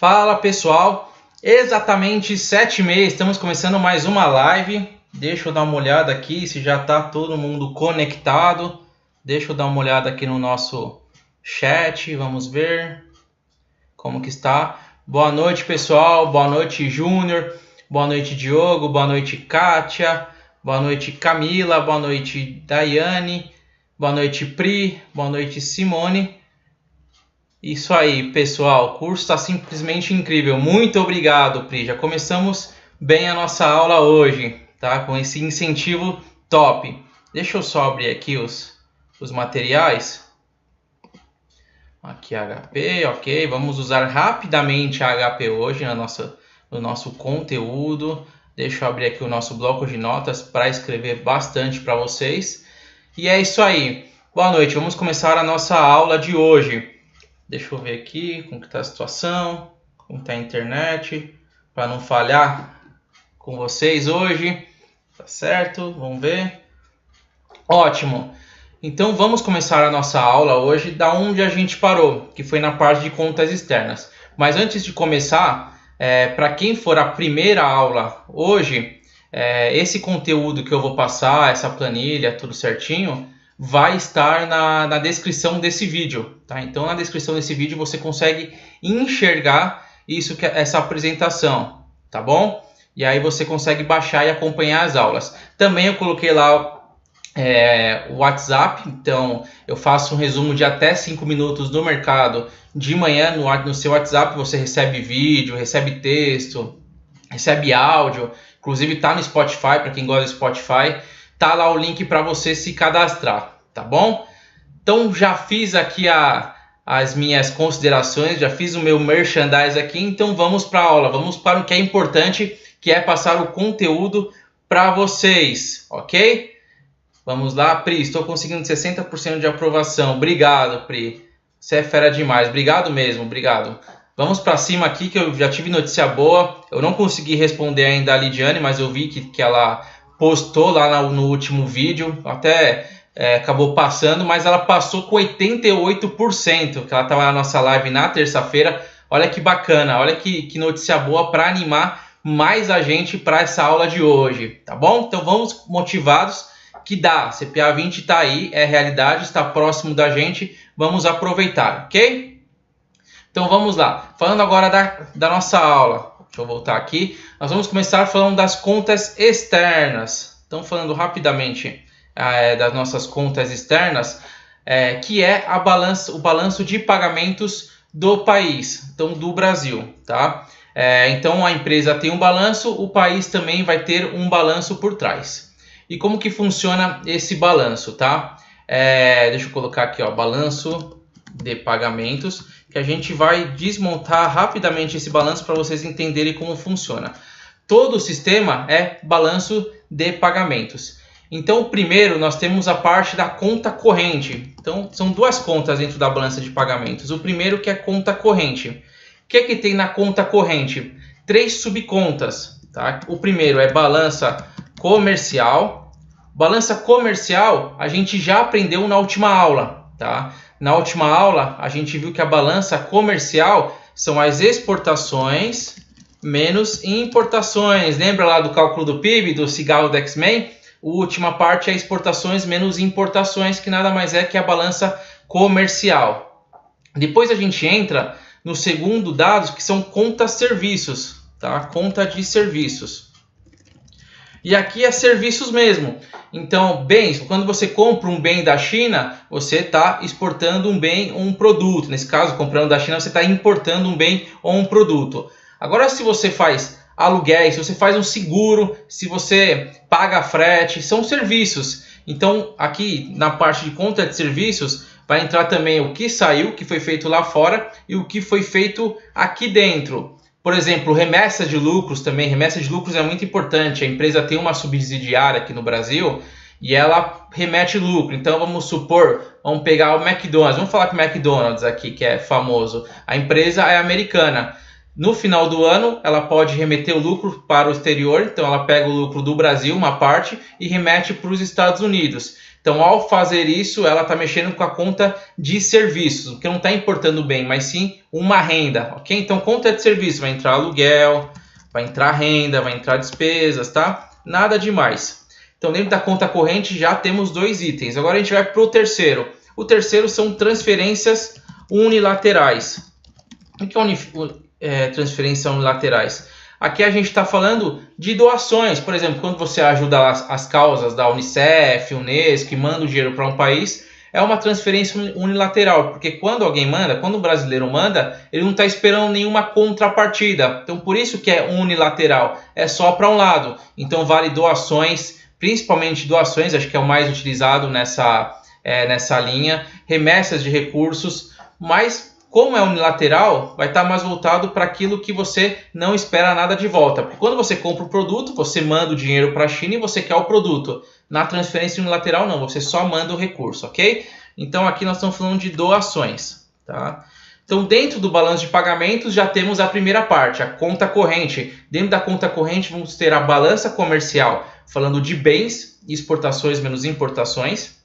Fala pessoal, exatamente 7h30, estamos começando mais uma live. Deixa eu dar uma olhada aqui se já está todo mundo conectado. Deixa eu dar uma olhada aqui no nosso chat, vamos ver como que está. Boa noite pessoal, boa noite Júnior, boa noite Diogo, boa noite Kátia, boa noite Camila, boa noite Daiane, boa noite Pri, boa noite Simone. Isso aí, pessoal, o curso está simplesmente incrível. Muito obrigado, Pri. Já começamos bem a nossa aula hoje, tá? Com esse incentivo top. Deixa eu só abrir aqui os materiais. Aqui HP, ok. Vamos usar rapidamente a HP hoje no nosso conteúdo. Deixa eu abrir aqui o nosso bloco de notas para escrever bastante para vocês. E é isso aí. Boa noite, vamos começar a nossa aula de hoje. Deixa eu ver aqui como está a situação, como está a internet, para não falhar com vocês hoje, tá certo? Vamos ver. Ótimo. Então vamos começar a nossa aula hoje da onde a gente parou, que foi na parte de contas externas. Mas antes de começar, para quem for a primeira aula hoje, esse conteúdo que eu vou passar, essa planilha, tudo certinho, vai estar na descrição desse vídeo, tá? Então na descrição desse vídeo você consegue enxergar essa apresentação, tá bom? E aí você consegue baixar e acompanhar as aulas. Também eu coloquei lá o WhatsApp, então eu faço um resumo de até 5 minutos no mercado de manhã no seu WhatsApp. Você recebe vídeo, recebe texto, recebe áudio, inclusive tá no Spotify, para quem gosta do Spotify. Tá lá o link para você se cadastrar, tá bom? Então já fiz aqui as minhas considerações, já fiz o meu merchandise aqui, então vamos para a aula, vamos para o que é importante, que é passar o conteúdo para vocês, ok? Vamos lá, Pri, estou conseguindo 60% de aprovação, obrigado, Pri, você é fera demais, obrigado mesmo, obrigado. Vamos para cima aqui, que eu já tive notícia boa, eu não consegui responder ainda a Lidiane, mas eu vi que ela postou lá no último vídeo, até acabou passando, mas ela passou com 88%, que ela estava na nossa live na terça-feira. Olha que bacana, olha que notícia boa para animar mais a gente para essa aula de hoje, tá bom? Então vamos motivados, que dá, CPA 20 está aí, é realidade, está próximo da gente, vamos aproveitar, ok? Então vamos lá, falando agora da nossa aula. Deixa eu voltar aqui. Nós vamos começar falando das contas externas. Então, falando rapidamente das nossas contas externas, que é o balanço de pagamentos do país, então do Brasil, tá? Então, a empresa tem um balanço, o país também vai ter um balanço por trás. E como que funciona esse balanço, tá? Deixa eu colocar aqui, ó, balanço de pagamentos, que a gente vai desmontar rapidamente esse balanço para vocês entenderem como funciona. Todo o sistema é balanço de pagamentos. Então, primeiro nós temos a parte da conta corrente. Então, são duas contas dentro da balança de pagamentos. O primeiro que é conta corrente. O que tem na conta corrente? 3 subcontas, tá? O primeiro é balança comercial. Balança comercial a gente já aprendeu na última aula, tá? Na última aula, a gente viu que a balança comercial são as exportações menos importações. Lembra lá do cálculo do PIB, do cigarro do X-Men? A última parte é exportações menos importações, que nada mais é que a balança comercial. Depois a gente entra no segundo dado, que são contas serviços, tá? Conta de serviços. E aqui é serviços mesmo. Então, bens, quando você compra um bem da China, você está exportando um bem ou um produto. Nesse caso, comprando da China, você está importando um bem ou um produto. Agora, se você faz aluguéis, se você faz um seguro, se você paga frete, são serviços. Então, aqui na parte de conta de serviços, vai entrar também o que saiu, o que foi feito lá fora e o que foi feito aqui dentro. Por exemplo, remessa de lucros também. Remessa de lucros é muito importante. A empresa tem uma subsidiária aqui no Brasil e ela remete lucro. Então, vamos supor, vamos pegar o McDonald's. Vamos falar que o McDonald's aqui, que é famoso. A empresa é americana. No final do ano, ela pode remeter o lucro para o exterior. Então, ela pega o lucro do Brasil, uma parte, e remete para os Estados Unidos. Então, ao fazer isso, ela está mexendo com a conta de serviços, que não está importando bem, mas sim uma renda, ok? Então, conta de serviço, vai entrar aluguel, vai entrar renda, vai entrar despesas, tá? Nada demais. Então, dentro da conta corrente já temos 2 itens. Agora a gente vai para o terceiro. O terceiro são transferências unilaterais. O que é transferências unilaterais? Aqui a gente está falando de doações. Por exemplo, quando você ajuda as causas da Unicef, Unesco, e manda o dinheiro para um país, é uma transferência unilateral. Porque quando alguém manda, quando o brasileiro manda, ele não está esperando nenhuma contrapartida. Então, por isso que é unilateral. É só para um lado. Então, vale doações, principalmente doações, acho que é o mais utilizado nessa linha. Remessas de recursos, mas como é unilateral, vai estar mais voltado para aquilo que você não espera nada de volta. Porque quando você compra o produto, você manda o dinheiro para a China e você quer o produto. Na transferência unilateral não, você só manda o recurso, ok? Então aqui nós estamos falando de doações, tá? Então dentro do balanço de pagamentos já temos a primeira parte, a conta corrente. Dentro da conta corrente vamos ter a balança comercial, falando de bens, exportações menos importações.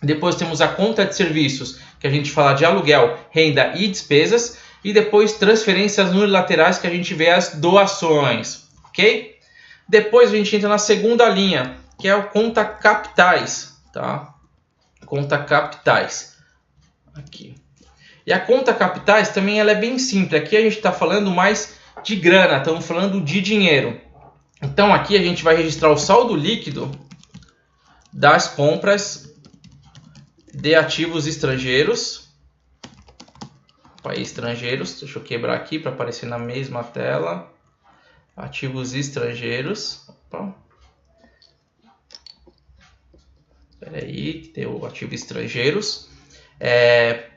Depois temos a conta de serviços, que a gente fala de aluguel, renda e despesas. E depois transferências unilaterais, que a gente vê as doações, ok? Depois a gente entra na segunda linha, que é a conta capitais, tá? Conta capitais. Aqui. E a conta capitais também ela é bem simples. Aqui a gente está falando mais de grana, estamos falando de dinheiro. Então aqui a gente vai registrar o saldo líquido das compras de ativos estrangeiros, estrangeiros, deixa eu quebrar aqui para aparecer na mesma tela, ativos estrangeiros, espera aí, tem o ativo estrangeiros,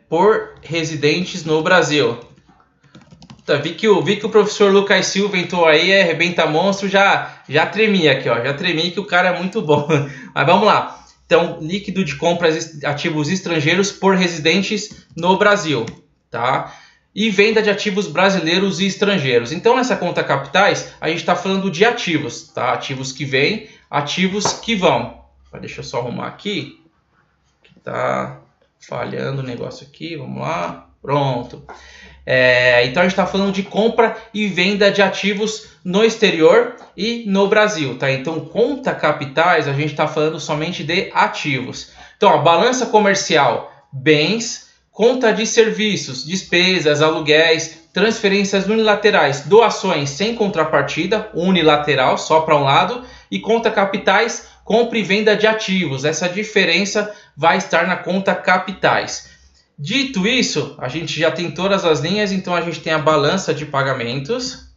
por residentes no Brasil. Vi que o professor Lucas Silva entrou aí, arrebenta monstro, já tremi aqui, ó, já tremi que o cara é muito bom, mas vamos lá. Então, líquido de compras de ativos estrangeiros por residentes no Brasil, tá? E venda de ativos brasileiros e estrangeiros. Então, nessa conta capitais, a gente está falando de ativos, tá? Ativos que vêm, ativos que vão. Deixa eu só arrumar aqui, que tá falhando o negócio aqui, vamos lá, pronto. Então a gente está falando de compra e venda de ativos no exterior e no Brasil, tá? Então conta capitais a gente está falando somente de ativos. Então a balança comercial, bens, conta de serviços, despesas, aluguéis, transferências unilaterais, doações sem contrapartida, unilateral, só para um lado, e conta capitais, compra e venda de ativos. Essa diferença vai estar na conta capitais. Dito isso, a gente já tem todas as linhas, então a gente tem a balança de pagamentos,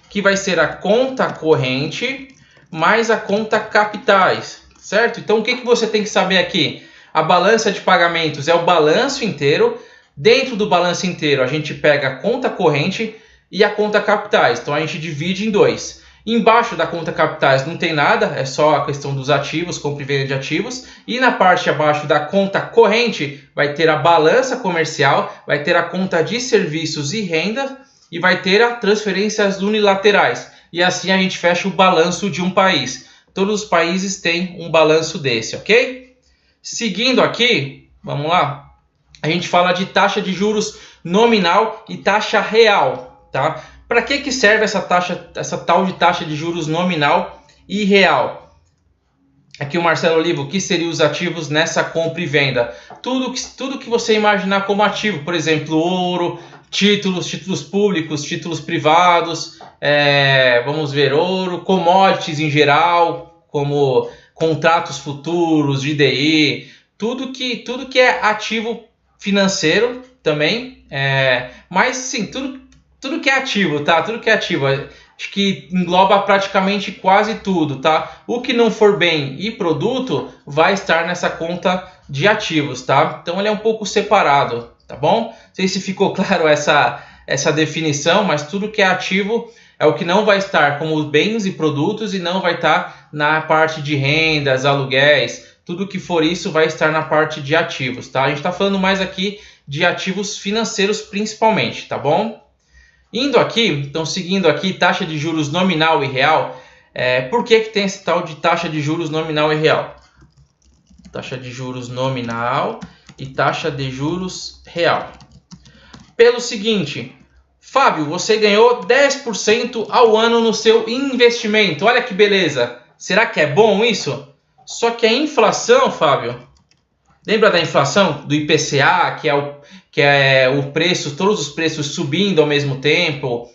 que vai ser a conta corrente mais a conta capitais, certo? Então o que você tem que saber aqui? A balança de pagamentos é o balanço inteiro. Dentro do balanço inteiro a gente pega a conta corrente e a conta capitais, então a gente divide em 2. Embaixo da conta capitais não tem nada, é só a questão dos ativos, compra e venda de ativos. E na parte abaixo da conta corrente vai ter a balança comercial, vai ter a conta de serviços e renda e vai ter as transferências unilaterais. E assim a gente fecha o balanço de um país. Todos os países têm um balanço desse, ok? Seguindo aqui, vamos lá, a gente fala de taxa de juros nominal e taxa real, tá? Para que serve essa tal de taxa de juros nominal e real? Aqui o Marcelo Olivo, o que seriam os ativos nessa compra e venda? Tudo que você imaginar como ativo, por exemplo, ouro, títulos públicos, títulos privados, vamos ver, ouro, commodities em geral, como contratos futuros, de DI, tudo que é ativo financeiro também, mas sim, tudo que é ativo, tá? Tudo que é ativo, acho que engloba praticamente quase tudo, tá? O que não for bem e produto vai estar nessa conta de ativos, tá? Então ele é um pouco separado, tá bom? Não sei se ficou claro essa definição, mas tudo que é ativo é o que não vai estar como bens e produtos e não vai estar na parte de rendas, aluguéis. Tudo que for isso vai estar na parte de ativos, tá? A gente está falando mais aqui de ativos financeiros principalmente, tá bom? Indo aqui, então seguindo aqui, taxa de juros nominal e real, Por que tem esse tal de taxa de juros nominal e real? Taxa de juros nominal e taxa de juros real. Pelo seguinte, Fábio, você ganhou 10% ao ano no seu investimento. Olha que beleza. Será que é bom isso? Só que a inflação, Fábio, lembra da inflação do IPCA, que é o preço, todos os preços subindo ao mesmo tempo?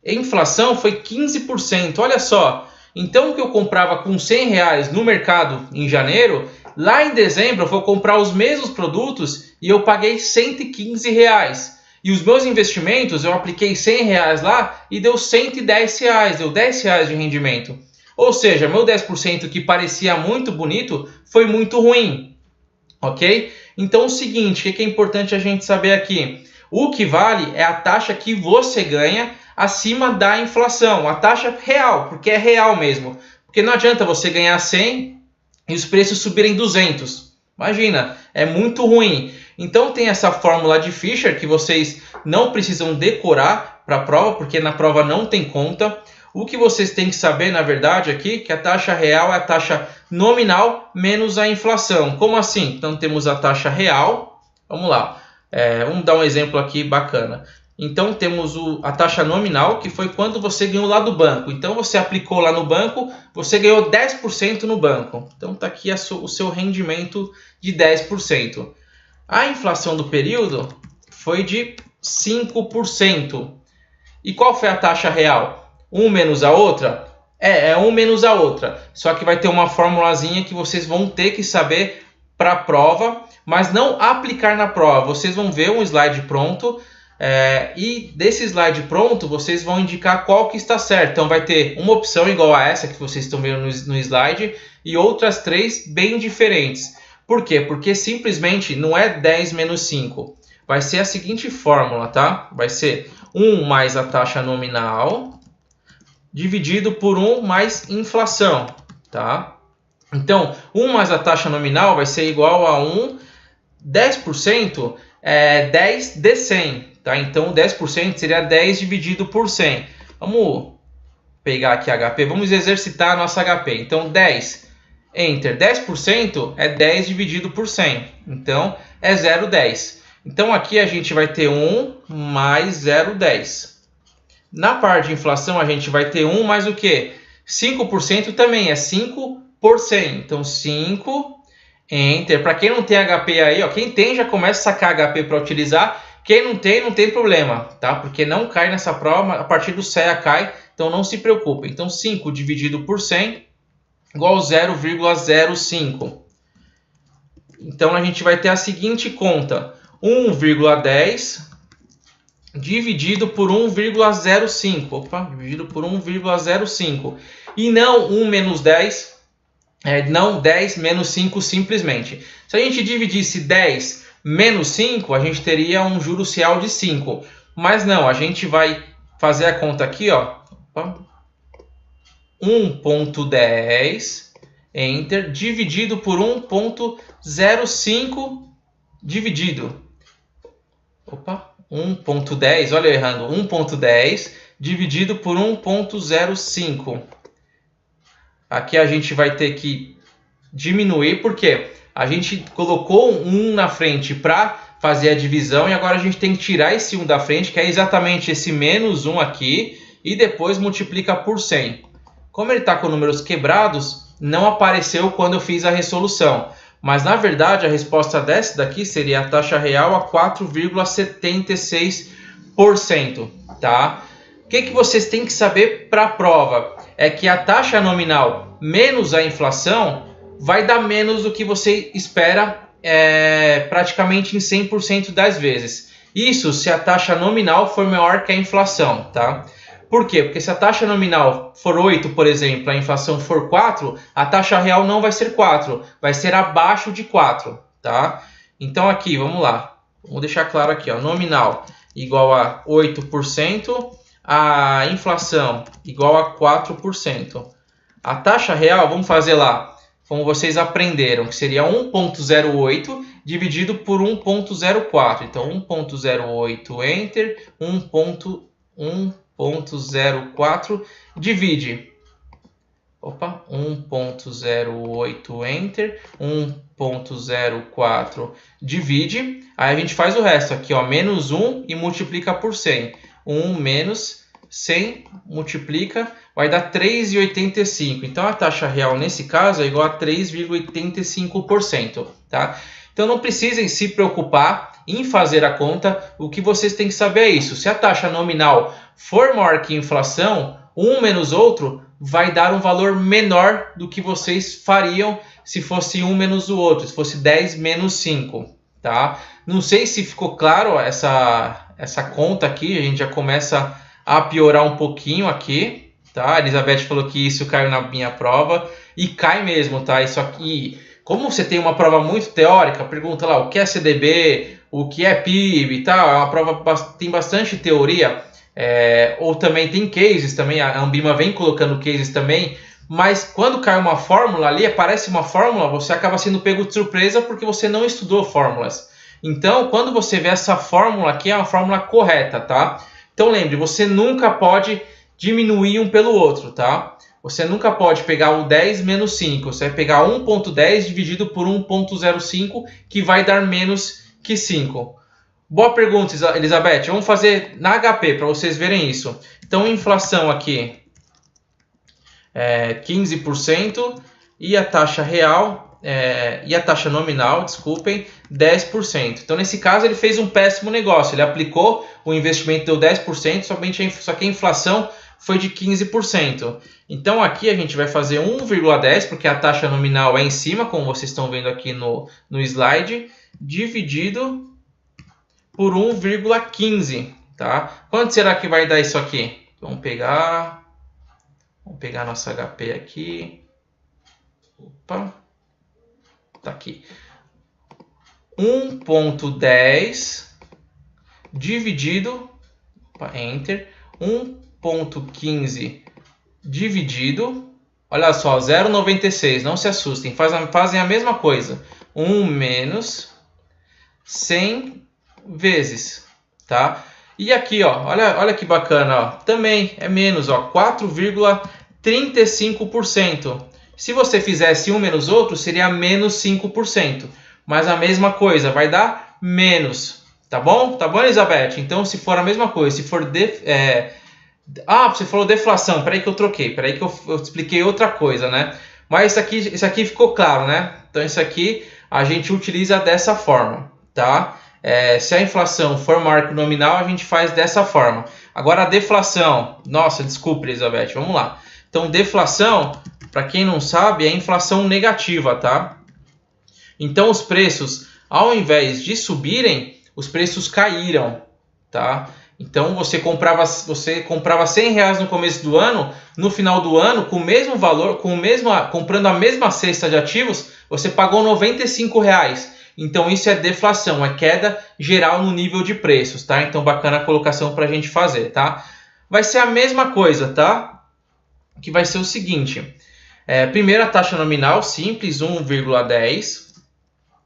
A inflação foi 15%. Olha só. Então o que eu comprava com R$100 no mercado em janeiro, lá em dezembro eu vou comprar os mesmos produtos e eu paguei R$115. E os meus investimentos, eu apliquei R$100 lá e deu R$110, deu R$10 de rendimento. Ou seja, meu 10% que parecia muito bonito foi muito ruim, ok? Então o seguinte, o que é importante a gente saber aqui? O que vale é a taxa que você ganha acima da inflação, a taxa real, porque é real mesmo. Porque não adianta você ganhar 100 e os preços subirem 200. Imagina, é muito ruim. Então tem essa fórmula de Fisher que vocês não precisam decorar para a prova, porque na prova não tem conta. O que vocês têm que saber, na verdade, aqui, que a taxa real é a taxa nominal menos a inflação. Como assim? Então temos a taxa real. Vamos lá. Vamos dar um exemplo aqui bacana. Então temos a taxa nominal, que foi quando você ganhou lá do banco. Então você aplicou lá no banco, você ganhou 10% no banco. Então está aqui o seu rendimento de 10%. A inflação do período foi de 5%. E qual foi a taxa real? 1 menos a outra? É 1 menos a outra. Só que vai ter uma formulazinha que vocês vão ter que saber para a prova, mas não aplicar na prova. Vocês vão ver um slide pronto e desse slide pronto vocês vão indicar qual que está certo. Então vai ter uma opção igual a essa que vocês estão vendo no slide e outras 3 bem diferentes. Por quê? Porque simplesmente não é 10 menos 5. Vai ser a seguinte fórmula, tá? Vai ser 1 mais a taxa nominal dividido por 1 mais inflação, tá? Então, 1 mais a taxa nominal vai ser igual a 1, 10% é 10 de 100, tá? Então, 10% seria 10 dividido por 100. Vamos pegar aqui HP, vamos exercitar a nossa HP. Então, 10, Enter, 10% é 10 dividido por 100. Então, é 0,10. Então, aqui a gente vai ter 1 mais 0,10. Na parte de inflação, a gente vai ter 1 mais o quê? 5% também é 5 por 100. Então, 5, Enter. Para quem não tem HP aí, ó, quem tem já começa a sacar HP para utilizar. Quem não tem problema, tá? Porque não cai nessa prova, a partir do CEA cai, então não se preocupe. Então, 5 dividido por 100 igual a 0,05. Então, a gente vai ter a seguinte conta. 1,10 dividido por 1,05. Opa, dividido por 1,05. E não 1 menos 10, não 10 menos 5 simplesmente. Se a gente dividisse 10 menos 5, a gente teria um juros real de 5. Mas não, a gente vai fazer a conta aqui, ó. 1,10, Enter, dividido por 1,05 dividido. 1,10, olha eu errando, 1,10 dividido por 1,05. Aqui a gente vai ter que diminuir, porque a gente colocou um 1 na frente para fazer a divisão, e agora a gente tem que tirar esse 1 da frente, que é exatamente esse menos 1 aqui, e depois multiplica por 100. Como ele está com números quebrados, não apareceu quando eu fiz a resolução. Mas, na verdade, a resposta dessa daqui seria a taxa real a 4,76%, tá? O que vocês têm que saber para a prova? É que a taxa nominal menos a inflação vai dar menos do que você espera praticamente em 100% das vezes. Isso se a taxa nominal for maior que a inflação, tá? Por quê? Porque se a taxa nominal for 8, por exemplo, a inflação for 4, a taxa real não vai ser 4, vai ser abaixo de 4, tá? Então aqui, vamos lá. Vamos deixar claro aqui, ó, nominal igual a 8%, a inflação igual a 4%. A taxa real, vamos fazer lá, como vocês aprenderam, que seria 1,08 dividido por 1,04. Então, 1,08, Enter, 1,04 divide Opa, 1.08 Enter, 1.04 divide, aí a gente faz o resto aqui, ó, menos 1 e multiplica por 100. 1 menos 100 multiplica, vai dar 3,85. Então a taxa real nesse caso é igual a 3,85%, tá? Então não precisem se preocupar em fazer a conta, o que vocês têm que saber é isso. Se a taxa nominal for maior que a inflação, um menos outro vai dar um valor menor do que vocês fariam se fosse um menos o outro, se fosse 10 menos 5, tá? Não sei se ficou claro essa conta aqui, a gente já começa a piorar um pouquinho aqui, tá? A Elizabeth falou que isso caiu na minha prova, e cai mesmo, tá? Isso aqui, como você tem uma prova muito teórica, pergunta lá o que é CDB, o que é PIB e tal, é uma prova que tem bastante teoria, ou também tem cases também, a Ambima vem colocando cases também, mas quando cai uma fórmula ali, aparece uma fórmula, você acaba sendo pego de surpresa porque você não estudou fórmulas. Então, quando você vê essa fórmula aqui, é uma fórmula correta, tá? Então lembre, você nunca pode diminuir um pelo outro, tá? Você nunca pode pegar o 10 menos 5, você vai pegar 1.10 dividido por 1.05, que vai dar menos que 5. Boa pergunta, Elizabeth. Vamos fazer na HP para vocês verem isso. Então, inflação aqui é 15% e a taxa real, e a taxa nominal, desculpem, 10%. Então, nesse caso, ele fez um péssimo negócio. Ele aplicou, o investimento deu 10%, só que a inflação foi de 15%. Então, aqui a gente vai fazer 1,10, porque a taxa nominal é em cima, como vocês estão vendo aqui no slide, dividido por 1,15, tá? Quanto será que vai dar isso aqui? Vamos pegar nossa HP aqui. Opa. Tá aqui. 1.10 dividido, Enter, 1.15 dividido, olha só, 0,96, não se assustem, fazem a mesma coisa. 1 menos 100 vezes, tá? E aqui, ó, olha que bacana, ó, também é menos, ó, 4,35%. Se você fizesse um menos outro, seria menos 5%. Mas a mesma coisa, vai dar menos, tá bom? Tá bom, Elizabeth? Então, se for a mesma coisa, se for... você falou deflação, peraí que eu troquei, peraí que eu expliquei outra coisa, né? Mas isso aqui ficou claro, né? Então, isso aqui a gente utiliza dessa forma, tá? Se a inflação for maior que o nominal, a gente faz dessa forma. Agora a deflação, nossa, desculpe, Elizabeth, vamos lá. Então, deflação, para quem não sabe, é inflação negativa, tá? Então, os preços, ao invés de subirem, os preços caíram, tá? Então, você comprava R$100 no começo do ano, no final do ano, com o mesmo valor, comprando a mesma cesta de ativos, você pagou R$95. Então, isso é deflação, é queda geral no nível de preços, tá? Então, bacana a colocação para a gente fazer, tá? Vai ser a mesma coisa, tá? Que vai ser o seguinte. Primeiro, a taxa nominal, simples, 1,10,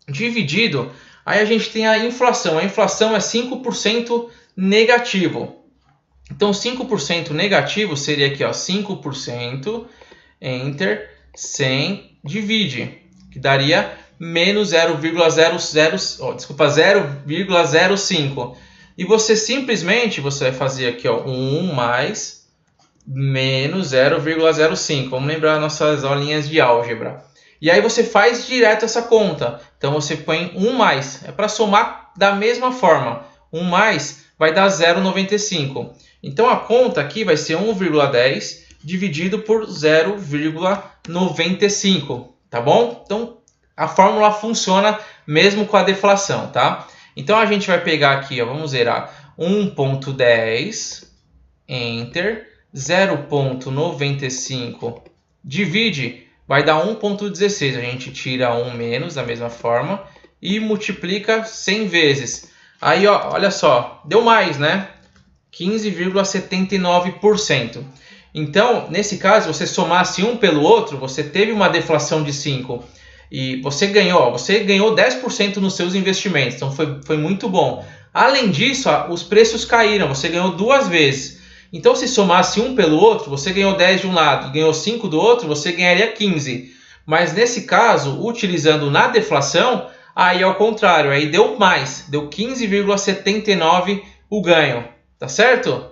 dividido, aí a gente tem a inflação. A inflação é 5% negativo. Então, 5% negativo seria aqui, ó, 5%, Enter, 100, divide, que daria menos 0,05. E você simplesmente, vai fazer aqui, ó, 1 mais menos 0,05. Vamos lembrar nossas aulinhas de álgebra. E aí você faz direto essa conta. Então você põe 1 mais. É para somar da mesma forma. 1 mais vai dar 0,95. Então a conta aqui vai ser 1,10 dividido por 0,95. Tá bom? Então a fórmula funciona mesmo com a deflação, tá? Então a gente vai pegar aqui, ó, vamos zerar 1,10, Enter, 0,95 divide, vai dar 1,16. A gente tira 1 menos da mesma forma e multiplica 100 vezes. Aí, ó, olha só, deu mais, né? 15,79%. Então, nesse caso, você somasse um pelo outro, você teve uma deflação de 5 e você ganhou 10% nos seus investimentos. Então, foi muito bom. Além disso, ó, os preços caíram, você ganhou 2 vezes. Então, se somasse um pelo outro, você ganhou 10 de um lado e ganhou 5 do outro, você ganharia 15. Mas nesse caso, utilizando na deflação, aí é o contrário, aí deu mais, deu 15,79 o ganho, tá certo?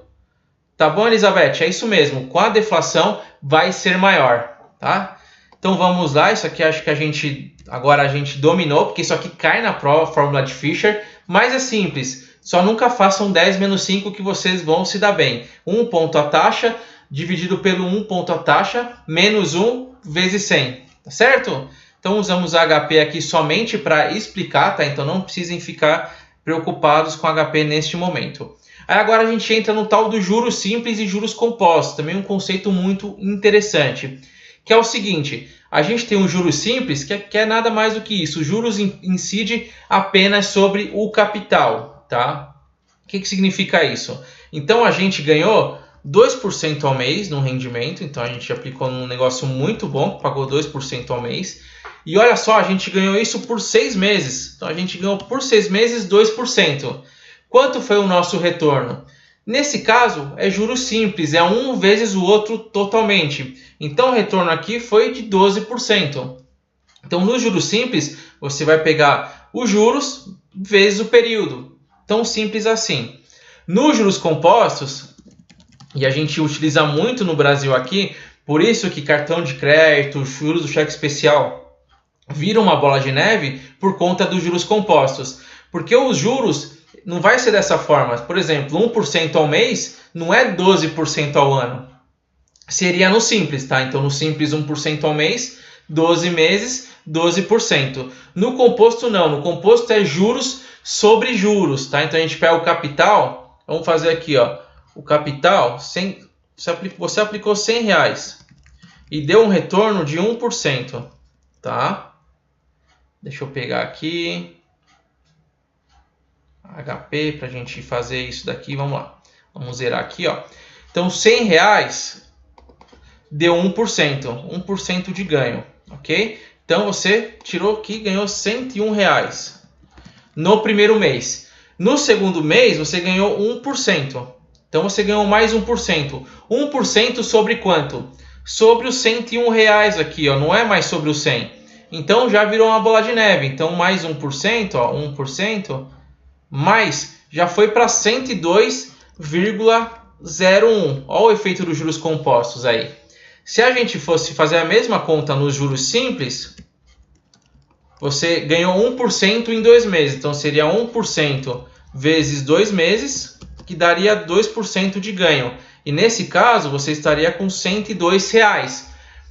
Tá bom, Elizabeth? É isso mesmo, com a deflação vai ser maior, tá? Então vamos lá, isso aqui acho que agora a gente dominou, porque isso aqui cai na prova, fórmula de Fisher, mas é simples. Só nunca façam 10 menos 5 que vocês vão se dar bem. 1 ponto a taxa dividido pelo 1 ponto a taxa menos 1 vezes 100. Tá certo? Então usamos a HP aqui somente para explicar, tá? Então não precisem ficar preocupados com HP neste momento. Aí agora a gente entra no tal do juros simples e juros compostos. Também um conceito muito interessante. Que é o seguinte, a gente tem um juros simples que é nada mais do que isso. O juros incide apenas sobre o capital. Tá? O que significa isso? Então a gente ganhou 2% ao mês no rendimento, então a gente aplicou num negócio muito bom, pagou 2% ao mês. E olha só, a gente ganhou isso por 6 meses. Então a gente ganhou por 6 meses 2%. Quanto foi o nosso retorno? Nesse caso, é juros simples, é um vezes o outro totalmente. Então o retorno aqui foi de 12%. Então no juros simples, você vai pegar os juros vezes o período. Tão simples assim. Nos juros compostos, e a gente utiliza muito no Brasil aqui, por isso que cartão de crédito, juros do cheque especial viram uma bola de neve por conta dos juros compostos. Porque os juros não vai ser dessa forma. Por exemplo, 1% ao mês não é 12% ao ano. Seria no simples, tá? Então no simples 1% ao mês, 12 meses, 12%. No composto não, no composto é juros sobre juros, tá? Então a gente pega o capital, vamos fazer aqui, ó, o capital, você aplicou R$100 e deu um retorno de 1%, tá? Deixa eu pegar aqui, HP, para a gente fazer isso daqui, vamos lá, vamos zerar aqui, ó. Então R$100 deu 1% de ganho, ok? Então você tirou aqui, ganhou R$101 no primeiro mês. No segundo mês, você ganhou 1%. Então, você ganhou mais 1%. 1% sobre quanto? Sobre os R$101 aqui, ó. Não é mais sobre os 100. Então, já virou uma bola de neve. Então, mais 1%, ó, 1%, mais, já foi para 102,01. Olha o efeito dos juros compostos aí. Se a gente fosse fazer a mesma conta nos juros simples, você ganhou 1% em 2 meses. Então, seria 1% vezes 2 meses, que daria 2% de ganho. E nesse caso, você estaria com R$102.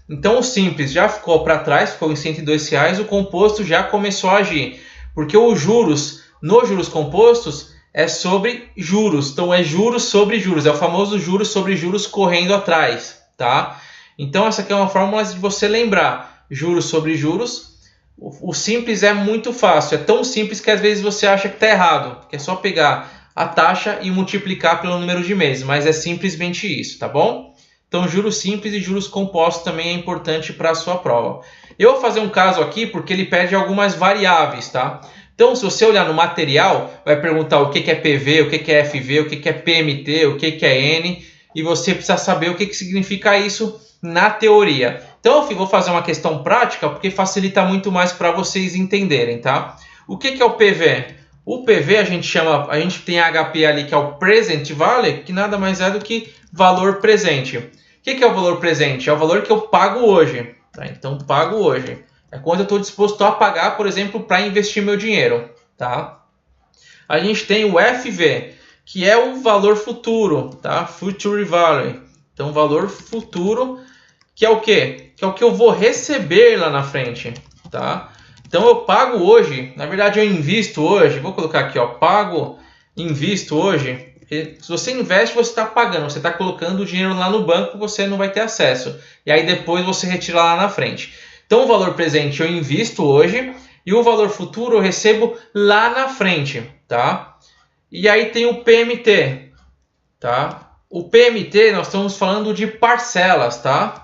Então, o simples já ficou para trás, ficou em R$102. O composto já começou a agir. Porque os juros, nos juros compostos, é sobre juros. Então, é juros sobre juros. É o famoso juros sobre juros correndo atrás. Tá? Então, essa aqui é uma fórmula de você lembrar. Juros sobre juros. O simples é muito fácil, é tão simples que às vezes você acha que está errado, que é só pegar a taxa e multiplicar pelo número de meses, mas é simplesmente isso, tá bom? Então, juros simples e juros compostos também é importante para a sua prova. Eu vou fazer um caso aqui porque ele pede algumas variáveis, tá? Então, se você olhar no material, vai perguntar o que é PV, o que é FV, o que é PMT, o que é N, e você precisa saber o que significa isso na teoria. Então, eu vou fazer uma questão prática porque facilita muito mais para vocês entenderem, tá? O que é o PV? O PV a gente tem HP ali que é o Present Value, que nada mais é do que valor presente. O que é o valor presente? É o valor que eu pago hoje. Tá? Então, pago hoje. É quando eu estou disposto a pagar, por exemplo, para investir meu dinheiro. Tá? A gente tem o FV, que é o valor futuro, tá? Future Value. Então, valor futuro, que é o quê? Que é o que eu vou receber lá na frente, tá? Então, eu pago hoje, na verdade, eu invisto hoje, vou colocar aqui, ó, pago, invisto hoje, porque se você investe, você está pagando, você está colocando o dinheiro lá no banco, você não vai ter acesso, e aí depois você retira lá na frente. Então, o valor presente eu invisto hoje, e o valor futuro eu recebo lá na frente, tá? E aí tem o PMT, tá? O PMT, nós estamos falando de parcelas, tá?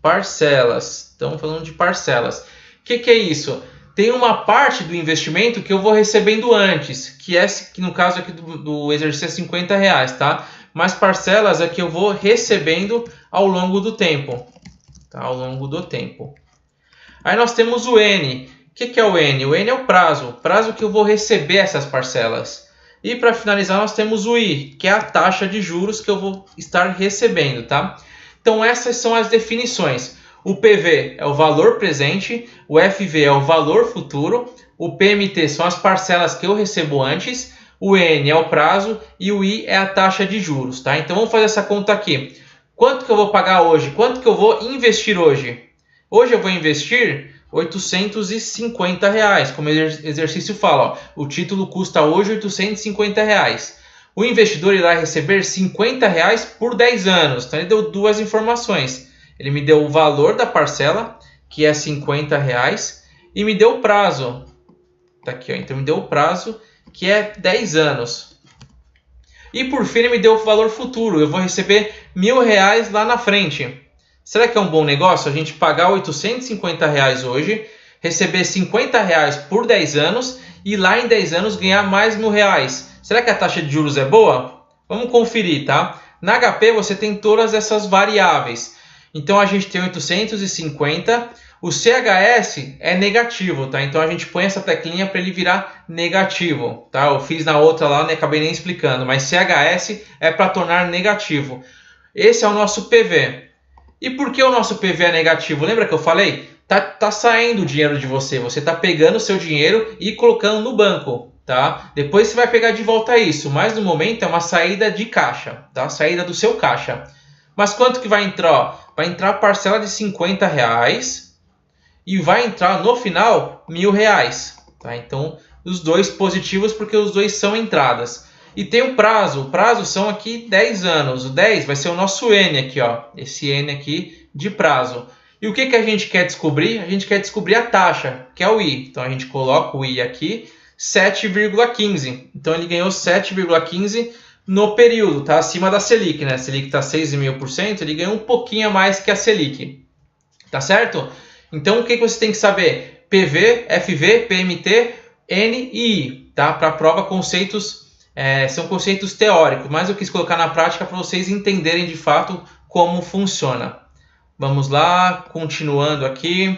Parcelas. Estamos falando de parcelas. O que é isso? Tem uma parte do investimento que eu vou recebendo antes, que no caso aqui do exercício é R$50, tá? mas parcelas é que eu vou recebendo ao longo do tempo. Tá? Ao longo do tempo. Aí nós temos o N. O que é o N? O N é o prazo que eu vou receber essas parcelas. E para finalizar nós temos o I, que é a taxa de juros que eu vou estar recebendo. Tá? Então essas são as definições. O PV é o valor presente, o FV é o valor futuro, o PMT são as parcelas que eu recebo antes, o N é o prazo e o I é a taxa de juros. Tá? Então vamos fazer essa conta aqui. Quanto que eu vou pagar hoje? Quanto que eu vou investir hoje? Hoje eu vou investir R$ 850, como o exercício fala. Ó, o título custa hoje R$ 850. O investidor irá receber R$ 50 por 10 anos. Então ele deu duas informações. Ele me deu o valor da parcela, que é R$ 50, e me deu o prazo. Tá aqui, ó. Então me deu o prazo, que é 10 anos. E por fim ele me deu o valor futuro. Eu vou receber R$ 1.000 lá na frente. Será que é um bom negócio a gente pagar R$ 850 hoje, receber R$ 50 por 10 anos e lá em 10 anos ganhar mais R$ 1.000? Será que a taxa de juros é boa? Vamos conferir, tá? Na HP você tem todas essas variáveis. Então a gente tem 850, o CHS é negativo, tá? Então a gente põe essa teclinha para ele virar negativo, tá? Eu fiz na outra lá, né? Acabei nem explicando, mas CHS é para tornar negativo. Esse é o nosso PV. E por que o nosso PV é negativo? Lembra que eu falei? Tá saindo o dinheiro de você, você tá pegando o seu dinheiro e colocando no banco, tá? Depois você vai pegar de volta isso, mas no momento é uma saída de caixa, tá? Saída do seu caixa. Mas quanto que vai entrar? Vai entrar a parcela de R$ 50 e vai entrar no final R$ 1.000, tá? Então os dois positivos porque os dois são entradas. E tem o prazo são aqui 10 anos, o 10 vai ser o nosso N aqui, ó, esse N aqui de prazo. E o que a gente quer descobrir? A gente quer descobrir a taxa, que é o I. Então a gente coloca o I aqui, 7,15. Então ele ganhou 7,15 no período, tá acima da Selic, né? A Selic está 6,5%, ele ganhou um pouquinho a mais que a Selic. Tá certo? Então o que você tem que saber? PV, FV, PMT, N e I, tá? Para a prova conceitos são conceitos teóricos, mas eu quis colocar na prática para vocês entenderem de fato como funciona. Vamos lá, continuando aqui.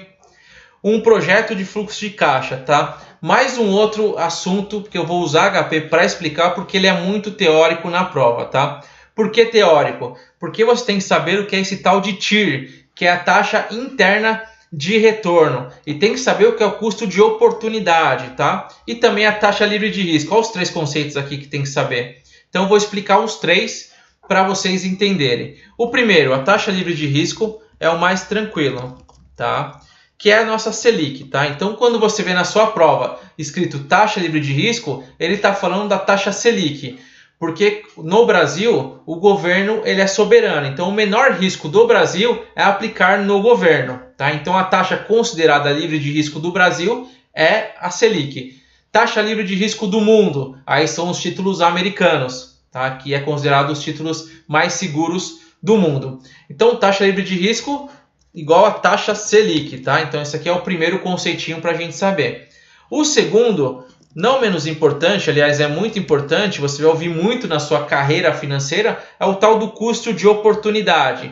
Um projeto de fluxo de caixa, tá? Mais um outro assunto que eu vou usar HP para explicar porque ele é muito teórico na prova, tá? Por que teórico? Porque você tem que saber o que é esse tal de TIR, que é a taxa interna de retorno, e tem que saber o que é o custo de oportunidade, tá? E também a taxa livre de risco. Olha os três conceitos aqui que tem que saber. Então eu vou explicar os três para vocês entenderem. O primeiro, a taxa livre de risco, é o mais tranquilo, tá? Que é a nossa Selic, tá? Então quando você vê na sua prova escrito taxa livre de risco, ele está falando da taxa Selic. Porque no Brasil, o governo ele é soberano. Então, o menor risco do Brasil é aplicar no governo. Tá? Então, a taxa considerada livre de risco do Brasil é a Selic. Taxa livre de risco do mundo, aí são os títulos americanos, tá? Que é considerado os títulos mais seguros do mundo. Então, taxa livre de risco igual a taxa Selic. Tá? Então, esse aqui é o primeiro conceitinho para a gente saber. O segundo, não menos importante, aliás, é muito importante, você vai ouvir muito na sua carreira financeira, é o tal do custo de oportunidade.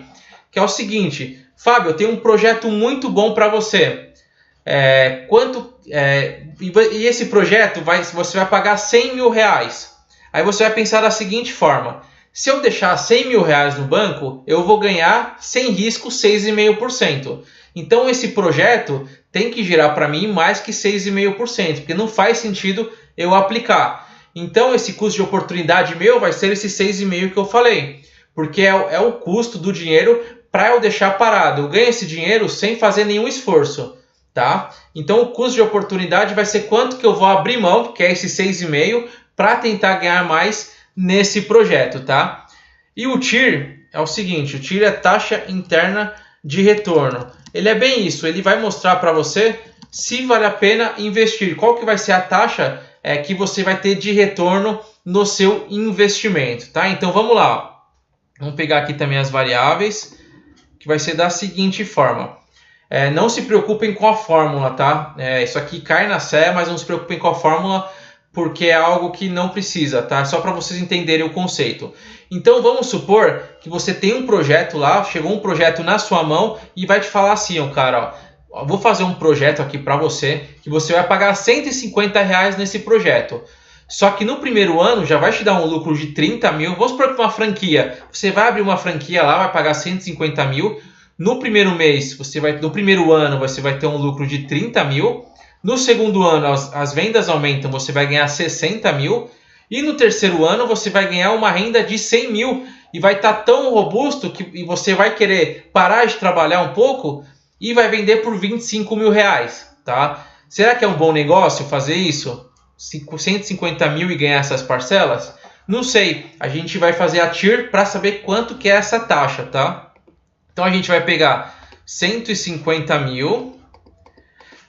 Que é o seguinte, Fábio, eu tenho um projeto muito bom para você. E esse projeto você vai pagar R$100.000. Aí você vai pensar da seguinte forma, se eu deixar R$100.000 no banco, eu vou ganhar, sem risco, 6,5%. Então esse projeto tem que gerar para mim mais que 6,5%, porque não faz sentido eu aplicar. Então esse custo de oportunidade meu vai ser esse 6,5% que eu falei, porque é o custo do dinheiro para eu deixar parado. Eu ganho esse dinheiro sem fazer nenhum esforço, tá? Então o custo de oportunidade vai ser quanto que eu vou abrir mão, que é esse 6,5%, para tentar ganhar mais nesse projeto, tá? E o TIR é o seguinte, o TIR é taxa interna de retorno. Ele é bem isso, ele vai mostrar para você se vale a pena investir, qual que vai ser a taxa que você vai ter de retorno no seu investimento, tá? Então vamos lá, vamos pegar aqui também as variáveis, que vai ser da seguinte forma. Não se preocupem com a fórmula, tá? Isso aqui cai na sé, mas não se preocupem com a fórmula, porque é algo que não precisa, tá? Só para vocês entenderem o conceito. Então vamos supor que você tem um projeto lá, chegou um projeto na sua mão e vai te falar assim, ó, cara, ó, vou fazer um projeto aqui para você, que você vai pagar R$150 nesse projeto. Só que no primeiro ano já vai te dar um lucro de 30 mil. Vamos supor que uma franquia, você vai abrir uma franquia lá, vai pagar 150 mil. No primeiro mês, no primeiro ano, você vai ter um lucro de 30 mil. No segundo ano, as vendas aumentam, você vai ganhar 60 mil. E no terceiro ano, você vai ganhar uma renda de 100 mil. E vai estar tão robusto que você vai querer parar de trabalhar um pouco e vai vender por 25 mil reais. Tá? Será que é um bom negócio fazer isso? 150 mil e ganhar essas parcelas? Não sei. A gente vai fazer a TIR para saber quanto que é essa taxa. Tá? Então a gente vai pegar 150 mil.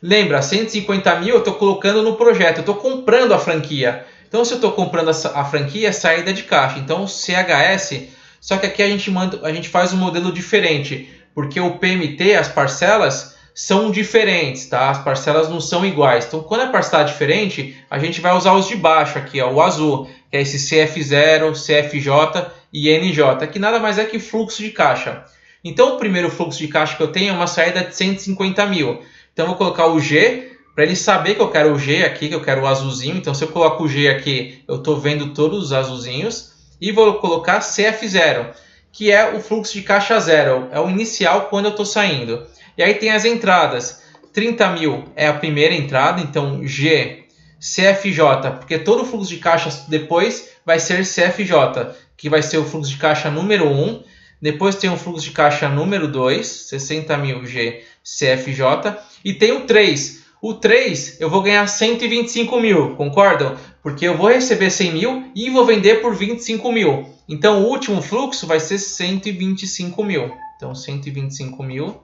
Lembra, 150 mil eu estou colocando no projeto, eu estou comprando a franquia. Então, se eu estou comprando a franquia, é saída de caixa. Então, CHS, só que aqui a gente faz um modelo diferente, porque o PMT, as parcelas, são diferentes, tá? As parcelas não são iguais. Então, quando a parcela é diferente, a gente vai usar os de baixo aqui, ó, o azul, que é esse CF0, CFJ e NJ, que nada mais é que fluxo de caixa. Então, o primeiro fluxo de caixa que eu tenho é uma saída de 150 mil. Então, eu vou colocar o G, para ele saber que eu quero o G aqui, que eu quero o azulzinho. Então, se eu coloco o G aqui, eu estou vendo todos os azulzinhos. E vou colocar CF0, que é o fluxo de caixa zero. É o inicial quando eu estou saindo. E aí tem as entradas. 30 mil é a primeira entrada, então G, CFJ, porque todo o fluxo de caixa depois vai ser CFJ, que vai ser o fluxo de caixa número 1. Depois tem o fluxo de caixa número 2, 60 mil G, CFJ. E tem o 3. O 3 eu vou ganhar 125 mil, concordam? Porque eu vou receber 100 mil e vou vender por 25 mil. Então o último fluxo vai ser 125 mil. Então 125 mil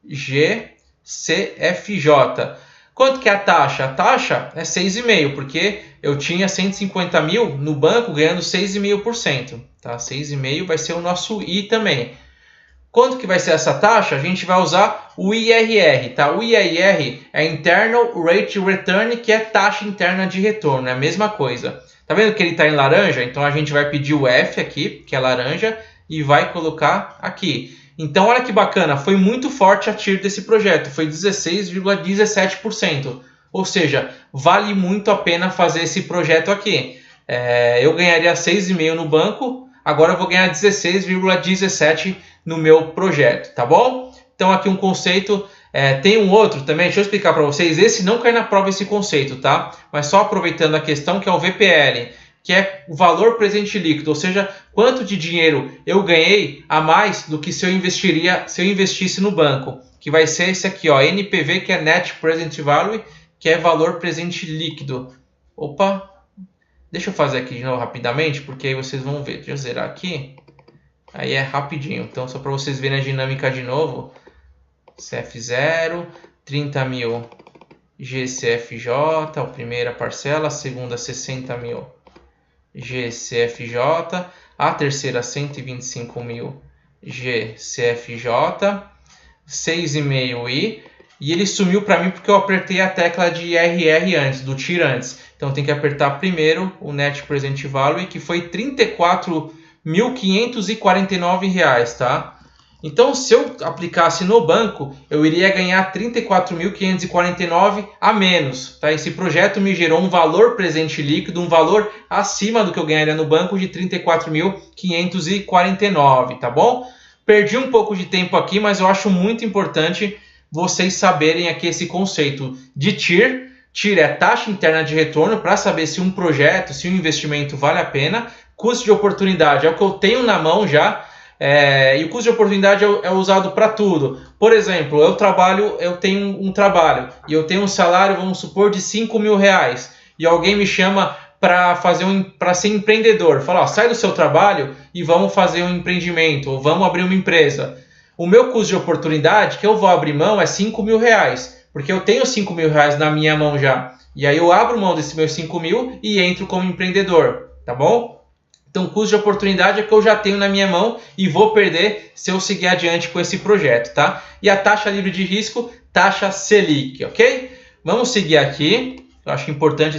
GCFJ. Quanto que é a taxa? A taxa é 6,5%, porque eu tinha 150 mil no banco ganhando 6,5%. Tá? 6,5% vai ser o nosso I também. Quanto que vai ser essa taxa? A gente vai usar o IRR, tá? O IRR é Internal Rate Return, que é taxa interna de retorno, é a mesma coisa. Tá vendo que ele está em laranja? Então a gente vai pedir o F aqui, que é laranja, e vai colocar aqui. Então olha que bacana, foi muito forte a TIR desse projeto, foi 16,17%. Ou seja, vale muito a pena fazer esse projeto aqui. Eu ganharia 6,5% no banco, agora eu vou ganhar 16,17% no meu projeto, tá bom? Então aqui um conceito, tem um outro também, deixa eu explicar para vocês, esse não cai na prova esse conceito, tá? Mas só aproveitando a questão, que é o VPL, que é o valor presente líquido, ou seja, quanto de dinheiro eu ganhei a mais do que se eu investisse no banco, que vai ser esse aqui, ó, NPV, que é Net Present Value, que é valor presente líquido. Opa, deixa eu fazer aqui de novo rapidamente, porque aí vocês vão ver. Deixa eu zerar aqui. Aí é rapidinho. Então, só para vocês verem a dinâmica de novo. CF0, 30 mil GCFJ, a primeira parcela. A segunda, 60 mil GCFJ. A terceira, 125 mil GCFJ. 6,5 I. E ele sumiu para mim porque eu apertei a tecla de RR antes, do TIR antes. Então tem que apertar primeiro o Net Present Value, que foi R$ 34.549, tá? Então se eu aplicasse no banco, eu iria ganhar 34.549 a menos, tá? Esse projeto me gerou um valor presente líquido, um valor acima do que eu ganharia no banco de 34.549, tá bom? Perdi um pouco de tempo aqui, mas eu acho muito importante vocês saberem aqui esse conceito de TIR. TIR é taxa interna de retorno, para saber se um projeto, se um investimento vale a pena. Custo de oportunidade é o que eu tenho na mão já, e o custo de oportunidade é usado para tudo. Por exemplo, eu tenho um trabalho e eu tenho um salário, vamos supor, de 5 mil reais, e alguém me chama para ser empreendedor. Fala, ó, sai do seu trabalho e vamos fazer um empreendimento, ou vamos abrir uma empresa. O meu custo de oportunidade que eu vou abrir mão é 5 mil reais, porque eu tenho 5 mil reais na minha mão já. E aí eu abro mão desses meus 5 mil e entro como empreendedor, tá bom? Então o custo de oportunidade é que eu já tenho na minha mão e vou perder se eu seguir adiante com esse projeto, tá? E a taxa livre de risco, taxa Selic, ok? Vamos seguir aqui. Eu acho importante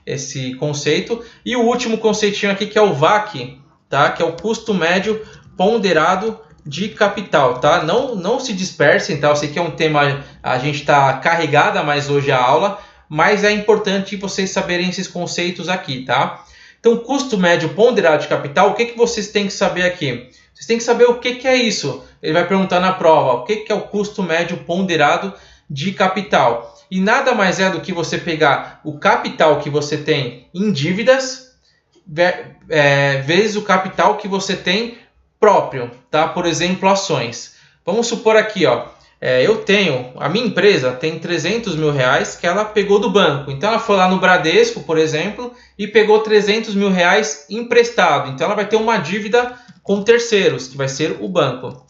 esse conceito. E o último conceitinho aqui, que é o VAC, tá? Que é o custo médio ponderado de capital, tá? Não se dispersem, tá? Eu sei que é um tema, a gente está carregada mais hoje a aula, mas é importante vocês saberem esses conceitos aqui, tá? Então, custo médio ponderado de capital, o que vocês têm que saber aqui? Vocês têm que saber o que é isso. Ele vai perguntar na prova, o que é o custo médio ponderado de capital? E nada mais é do que você pegar o capital que você tem em dívidas vezes o capital que você tem próprio, tá? Por exemplo, ações. Vamos supor aqui, ó, a minha empresa tem 300 mil reais que ela pegou do banco. Então ela foi lá no Bradesco, por exemplo, e pegou 300 mil reais emprestado. Então ela vai ter uma dívida com terceiros, que vai ser o banco.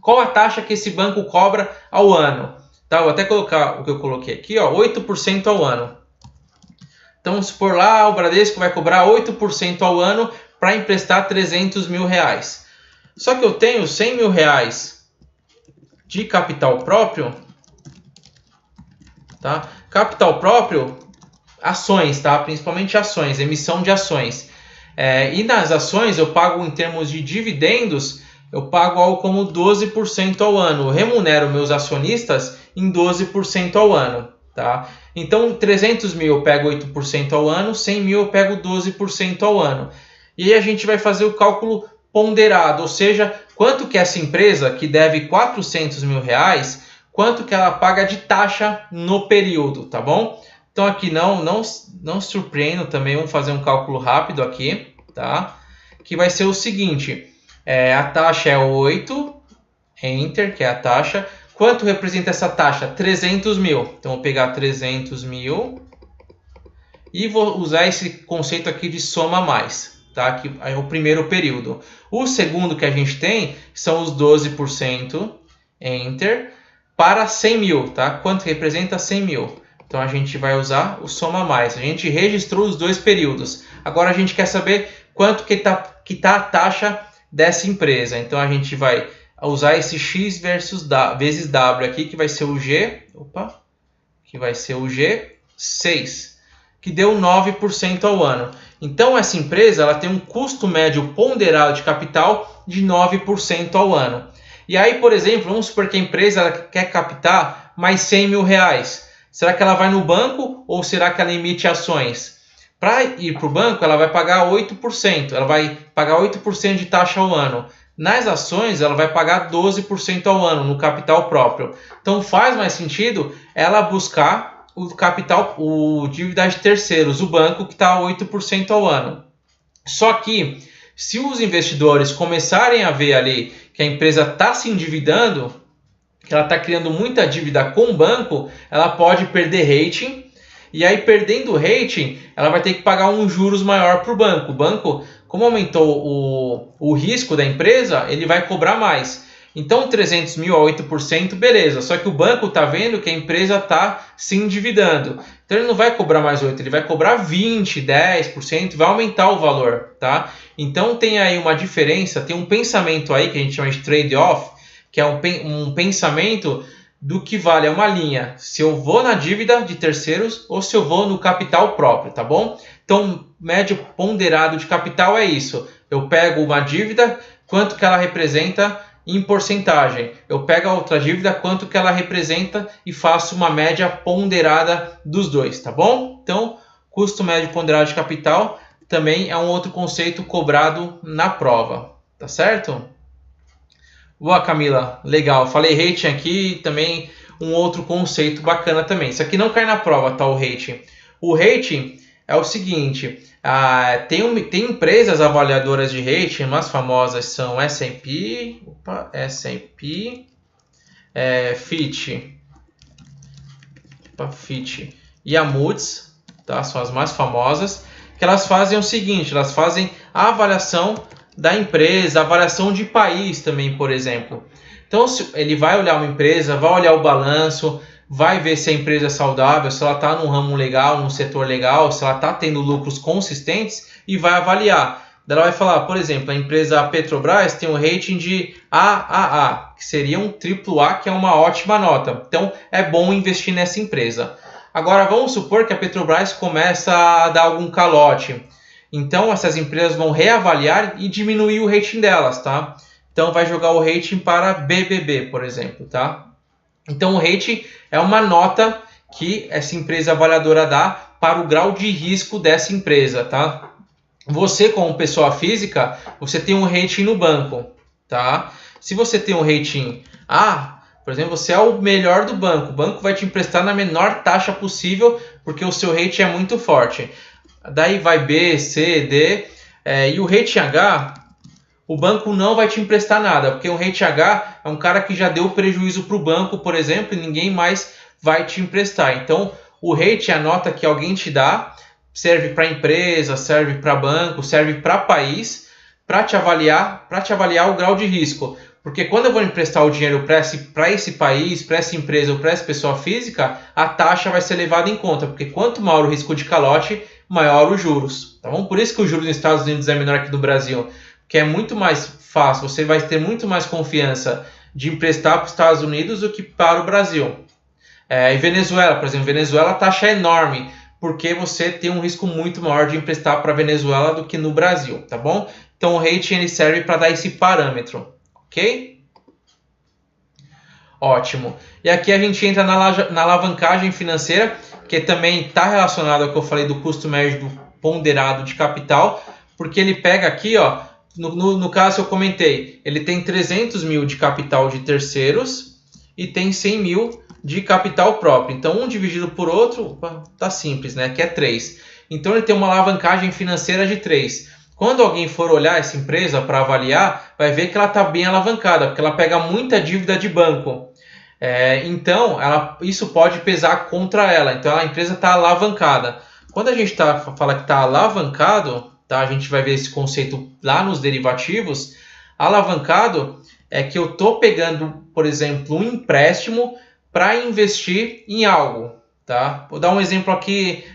Qual a taxa que esse banco cobra ao ano? Tá, vou até colocar o que eu coloquei aqui, ó, 8% ao ano. Então vamos supor lá, o Bradesco vai cobrar 8% ao ano para emprestar 300 mil reais. Só que eu tenho 100 mil reais de capital próprio, tá? Capital próprio, ações, tá? Principalmente ações, emissão de ações. E nas ações eu pago em termos de dividendos, eu pago algo como 12% ao ano. Eu remunero meus acionistas em 12% ao ano, tá? Então 300 mil eu pego 8% ao ano, 100 mil eu pego 12% ao ano. E aí a gente vai fazer o cálculo ponderado, ou seja, quanto que essa empresa que deve 400 mil reais, quanto que ela paga de taxa no período, tá bom? Então aqui não se surpreendam também, vamos fazer um cálculo rápido aqui, tá? Que vai ser o seguinte, a taxa é 8, Enter, que é a taxa. Quanto representa essa taxa? 300 mil. Então vou pegar 300 mil e vou usar esse conceito aqui de soma mais. Tá? Que é o primeiro período. O segundo que a gente tem são os 12%, Enter, para 100 mil. Tá? Quanto representa 100 mil? Então a gente vai usar o soma mais. A gente registrou os dois períodos. Agora a gente quer saber quanto que tá a taxa dessa empresa. Então a gente vai usar esse x vezes w aqui, que vai ser o G, que vai ser o G6, que deu 9% ao ano. Então essa empresa ela tem um custo médio ponderado de capital de 9% ao ano. E aí, por exemplo, vamos supor que a empresa ela quer captar mais 100 mil reais. Será que ela vai no banco ou será que ela emite ações? Para ir para o banco, ela vai pagar 8%. Ela vai pagar 8% de taxa ao ano. Nas ações, ela vai pagar 12% ao ano no capital próprio. Então faz mais sentido ela buscar o capital, o dívida de terceiros, o banco que está a 8% ao ano. Só que, se os investidores começarem a ver ali que a empresa está se endividando, que ela está criando muita dívida com o banco, ela pode perder rating. E aí, perdendo o rating, ela vai ter que pagar um juros maior para o banco. O banco, como aumentou o risco da empresa, ele vai cobrar mais. Então, 300 mil a 8%, beleza. Só que o banco está vendo que a empresa está se endividando. Então, ele não vai cobrar mais 8%, ele vai cobrar 20%, 10%, vai aumentar o valor, tá? Então, tem aí uma diferença, tem um pensamento aí que a gente chama de trade-off, que é um pensamento do que vale uma linha, se eu vou na dívida de terceiros ou se eu vou no capital próprio, tá bom? Então, médio ponderado de capital é isso. Eu pego uma dívida, quanto que ela representa em porcentagem. Eu pego a outra dívida, quanto que ela representa e faço uma média ponderada dos dois, tá bom? Então, custo médio ponderado de capital também é um outro conceito cobrado na prova, tá certo? Boa, Camila, legal. Falei rating aqui, também um outro conceito bacana também. Isso aqui não cai na prova, tá? O rating. O rating é o seguinte, tem empresas avaliadoras de rating, as famosas são S&P, Fitch e a Moody's, tá? São as mais famosas, que elas fazem o seguinte, elas fazem a avaliação da empresa, avaliação de país também, por exemplo. Então, ele vai olhar uma empresa, vai olhar o balanço, vai ver se a empresa é saudável, se ela está num ramo legal, num setor legal, se ela está tendo lucros consistentes e vai avaliar. Ela vai falar, por exemplo, a empresa Petrobras tem um rating de AAA, que seria um AAA, que é uma ótima nota. Então, é bom investir nessa empresa. Agora vamos supor que a Petrobras começa a dar algum calote. Então essas empresas vão reavaliar e diminuir o rating delas, tá? Então vai jogar o rating para BBB, por exemplo, tá? Então o rating é uma nota que essa empresa avaliadora dá para o grau de risco dessa empresa, tá? Você, como pessoa física, você tem um rating no banco, tá? Se você tem um rating A, por exemplo, você é o melhor do banco. O banco vai te emprestar na menor taxa possível, porque o seu rating é muito forte. Daí vai B, C, D. E o rating H, o banco não vai te emprestar nada, porque o rating H é um cara que já deu prejuízo para o banco, por exemplo, e ninguém mais vai te emprestar. Então, o rating é a nota que alguém te dá, serve para empresa, serve para banco, serve para país, para te avaliar o grau de risco. Porque quando eu vou emprestar o dinheiro para esse país, para essa empresa ou para essa pessoa física, a taxa vai ser levada em conta. Porque quanto maior o risco de calote, maior os juros. Tá bom? Por isso que o juros nos Estados Unidos é menor que no Brasil. Porque é muito mais fácil, você vai ter muito mais confiança de emprestar para os Estados Unidos do que para o Brasil. E Venezuela, por exemplo, Venezuela a taxa é enorme, porque você tem um risco muito maior de emprestar para a Venezuela do que no Brasil, tá bom? Então o rating ele serve para dar esse parâmetro. Ok? Ótimo. E aqui a gente entra na alavancagem financeira, que também está relacionado ao que eu falei do custo médio ponderado de capital, porque ele pega aqui, ó, no caso eu comentei, ele tem 300 mil de capital de terceiros e tem 100 mil de capital próprio. Então, um dividido por outro, tá simples, né? Que é 3. Então, ele tem uma alavancagem financeira de 3. Quando alguém for olhar essa empresa para avaliar, vai ver que ela está bem alavancada, porque ela pega muita dívida de banco. Então, isso pode pesar contra ela. Então, a empresa está alavancada. Quando a gente fala que está alavancado, tá? A gente vai ver esse conceito lá nos derivativos. Alavancado é que eu estou pegando, por exemplo, um empréstimo para investir em algo. Tá? Vou dar um exemplo aqui,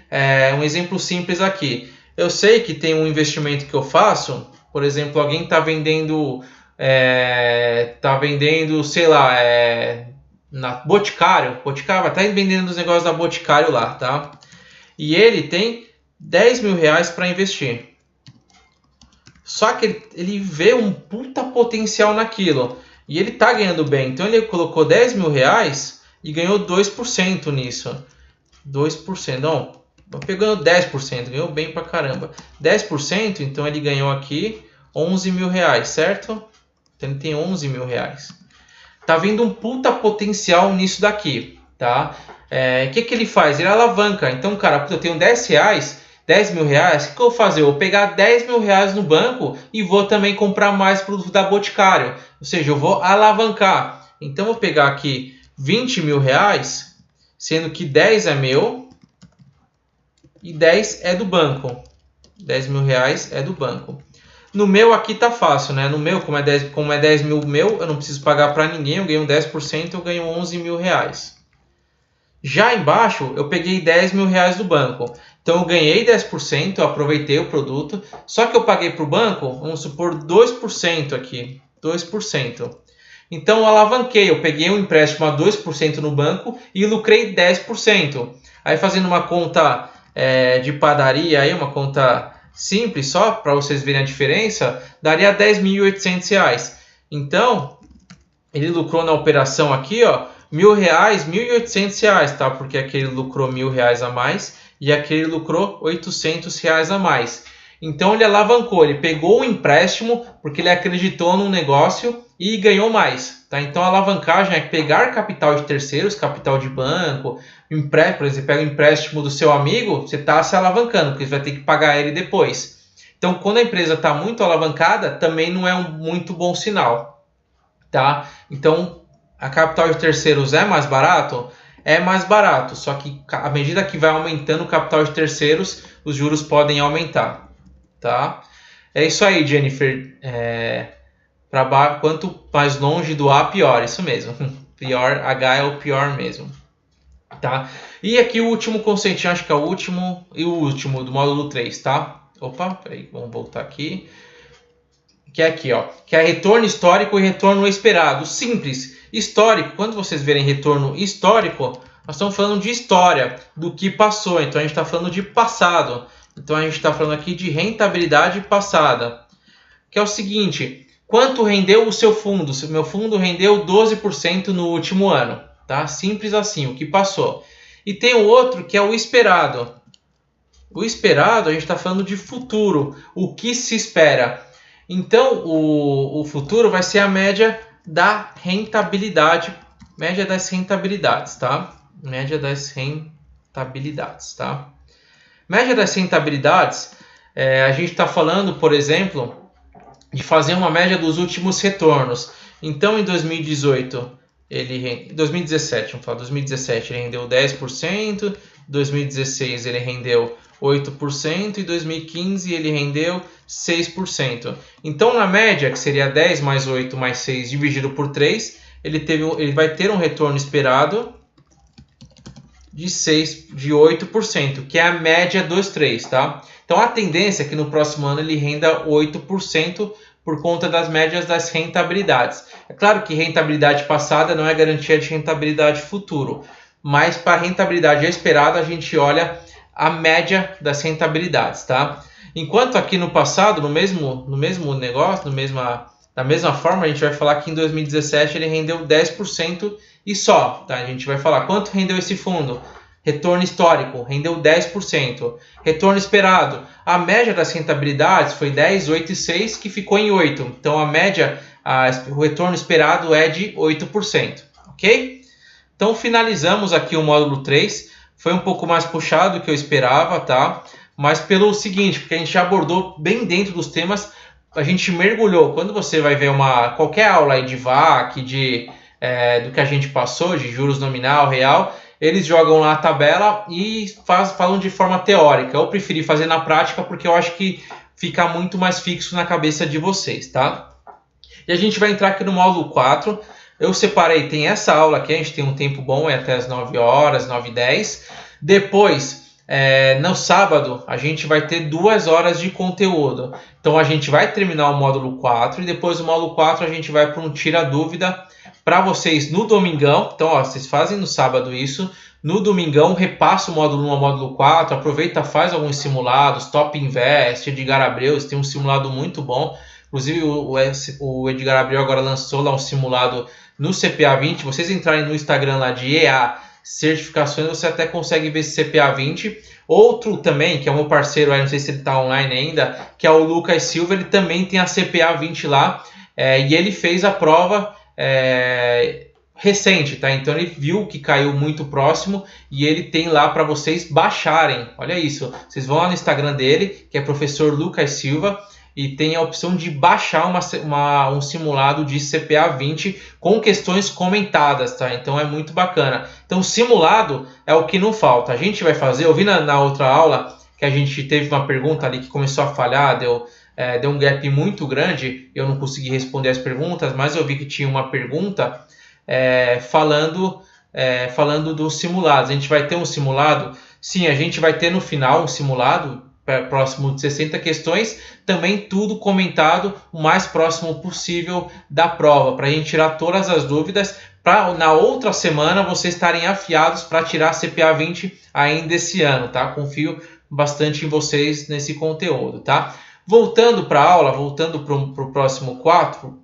um exemplo simples aqui. Eu sei que tem um investimento que eu faço, por exemplo, alguém está vendendo, sei lá, na Boticário vai estar vendendo os negócios da Boticário lá, tá? E ele tem 10 mil reais para investir. Só que ele vê um puta potencial naquilo e ele está ganhando bem. Então ele colocou 10 mil reais e ganhou 2% nisso. 2%, não. Pegando 10%, ganhou bem pra caramba. 10%, então ele ganhou aqui 11 mil reais, certo? Então ele tem 11 mil reais. Tá vendo um puta potencial nisso daqui, tá? O que ele faz? Ele alavanca. Então, cara, eu tenho 10 reais, 10 mil reais, o que eu vou fazer? Eu vou pegar 10 mil reais no banco e vou também comprar mais produto da Boticário. Ou seja, eu vou alavancar. Então, eu vou pegar aqui 20 mil reais, sendo que 10 é meu e 10 é do banco. 10 mil reais é do banco. No meu aqui tá fácil, né? No meu, como é 10 mil meu, eu não preciso pagar para ninguém, eu ganho 10%, eu ganho 11 mil reais. Já embaixo, eu peguei 10 mil reais do banco. Então, eu ganhei 10%, eu aproveitei o produto, só que eu paguei para o banco, vamos supor, 2% aqui. 2%. Então, eu alavanquei, eu peguei um empréstimo a 2% no banco e lucrei 10%. Aí, fazendo uma conta de padaria, aí, uma conta simples, só para vocês verem a diferença, daria R$ 10.800. Então, ele lucrou na operação aqui, ó, R$ 1.000, R$ 1.800, tá? Porque aquele lucrou R$ 1.000 a mais e aquele lucrou R$ 800 a mais. Então, ele alavancou, ele pegou o empréstimo porque ele acreditou num negócio e ganhou mais, tá? Então, a alavancagem é pegar capital de terceiros, capital de banco, por exemplo, você pega o empréstimo do seu amigo, você está se alavancando, porque você vai ter que pagar ele depois. Então, quando a empresa está muito alavancada, também não é um muito bom sinal, tá? Então, a capital de terceiros é mais barato? É mais barato, só que à medida que vai aumentando o capital de terceiros, os juros podem aumentar, tá? É isso aí, Jennifer. Quanto mais longe do A, pior, isso mesmo. Pior, H é o pior mesmo. Tá? E aqui o último conceitinho, acho que é o último e o último do módulo 3, tá? Opa, peraí, vamos voltar aqui. Que é aqui, ó, que é retorno histórico e retorno esperado. Simples. Histórico, quando vocês verem retorno histórico, Nós estamos falando de história, do que passou. Então a gente está falando de passado. Então a gente está falando aqui de rentabilidade passada. Que é o seguinte, quanto rendeu o seu fundo? O meu fundo rendeu 12% no último ano. Tá? Simples assim, o que passou. E tem o outro que é o esperado. O esperado, a gente está falando de futuro, o que se espera. Então, o futuro vai ser a média da rentabilidade, média das rentabilidades, tá? Média das rentabilidades, tá? Média das rentabilidades, a gente está falando, por exemplo, de fazer uma média dos últimos retornos. Então, em 2017, vamos falar, 2017 ele rendeu 10%, 2016 ele rendeu 8% e 2015 ele rendeu 6%. Então, na média, que seria 10 mais 8 mais 6 dividido por 3, ele vai ter um retorno esperado de 8%, que é a média dos 3, tá? Então, a tendência é que no próximo ano ele renda 8% por conta das médias das rentabilidades. É claro que rentabilidade passada não é garantia de rentabilidade futuro, mas para a rentabilidade esperada a gente olha a média das rentabilidades, tá? Enquanto aqui no passado, no mesmo negócio, da mesma forma, a gente vai falar que em 2017 ele rendeu 10% e só, tá? A gente vai falar quanto rendeu esse fundo. Retorno histórico, rendeu 10%. Retorno esperado, a média das rentabilidades foi 10, 8 e 6, que ficou em 8. Então, a média, o retorno esperado é de 8%, ok? Então, finalizamos aqui o módulo 3. Foi um pouco mais puxado do que eu esperava, tá? Mas pelo seguinte, porque a gente já abordou bem dentro dos temas, a gente mergulhou. Quando você vai ver qualquer aula aí de VAC, do que a gente passou, de juros nominal, real, eles jogam lá a tabela e falam de forma teórica. Eu preferi fazer na prática porque eu acho que fica muito mais fixo na cabeça de vocês, tá? E a gente vai entrar aqui no módulo 4. Eu separei, tem essa aula aqui, a gente tem um tempo bom, é até as 9 horas, 9h10. Depois, no sábado, a gente vai ter 2 horas de conteúdo. Então, a gente vai terminar o módulo 4 e depois do módulo 4 a gente vai para um tira-dúvida para vocês no domingão. Então, ó, vocês fazem no sábado isso. No domingão, repassa o módulo 1 ao módulo 4. Aproveita, faz alguns simulados. Top Invest, Edgar Abreu, tem um simulado muito bom. Inclusive, o Edgar Abreu agora lançou lá um simulado no CPA 20. Vocês entrarem no Instagram lá de EA Certificações, você até consegue ver esse CPA 20. Outro também, que é o meu parceiro aí, não sei se ele está online ainda, que é o Lucas Silva, ele também tem a CPA 20 lá. E ele fez a prova recente, tá? Então ele viu que caiu muito próximo e ele tem lá para vocês baixarem. Olha isso, vocês vão lá no Instagram dele, que é professor Lucas Silva, e tem a opção de baixar um simulado de CPA 20 com questões comentadas, tá? Então é muito bacana. Então simulado é o que não falta. A gente vai fazer, eu vi na outra aula que a gente teve uma pergunta ali que começou a falhar, deu um gap muito grande, eu não consegui responder as perguntas, mas eu vi que tinha uma pergunta falando dos simulados. A gente vai ter um simulado? Sim, a gente vai ter no final um simulado próximo de 60 questões, também tudo comentado o mais próximo possível da prova, para a gente tirar todas as dúvidas, para na outra semana vocês estarem afiados para tirar a CPA 20 ainda esse ano, tá? Confio bastante em vocês nesse conteúdo, tá? Voltando para a aula, voltando para o próximo 4,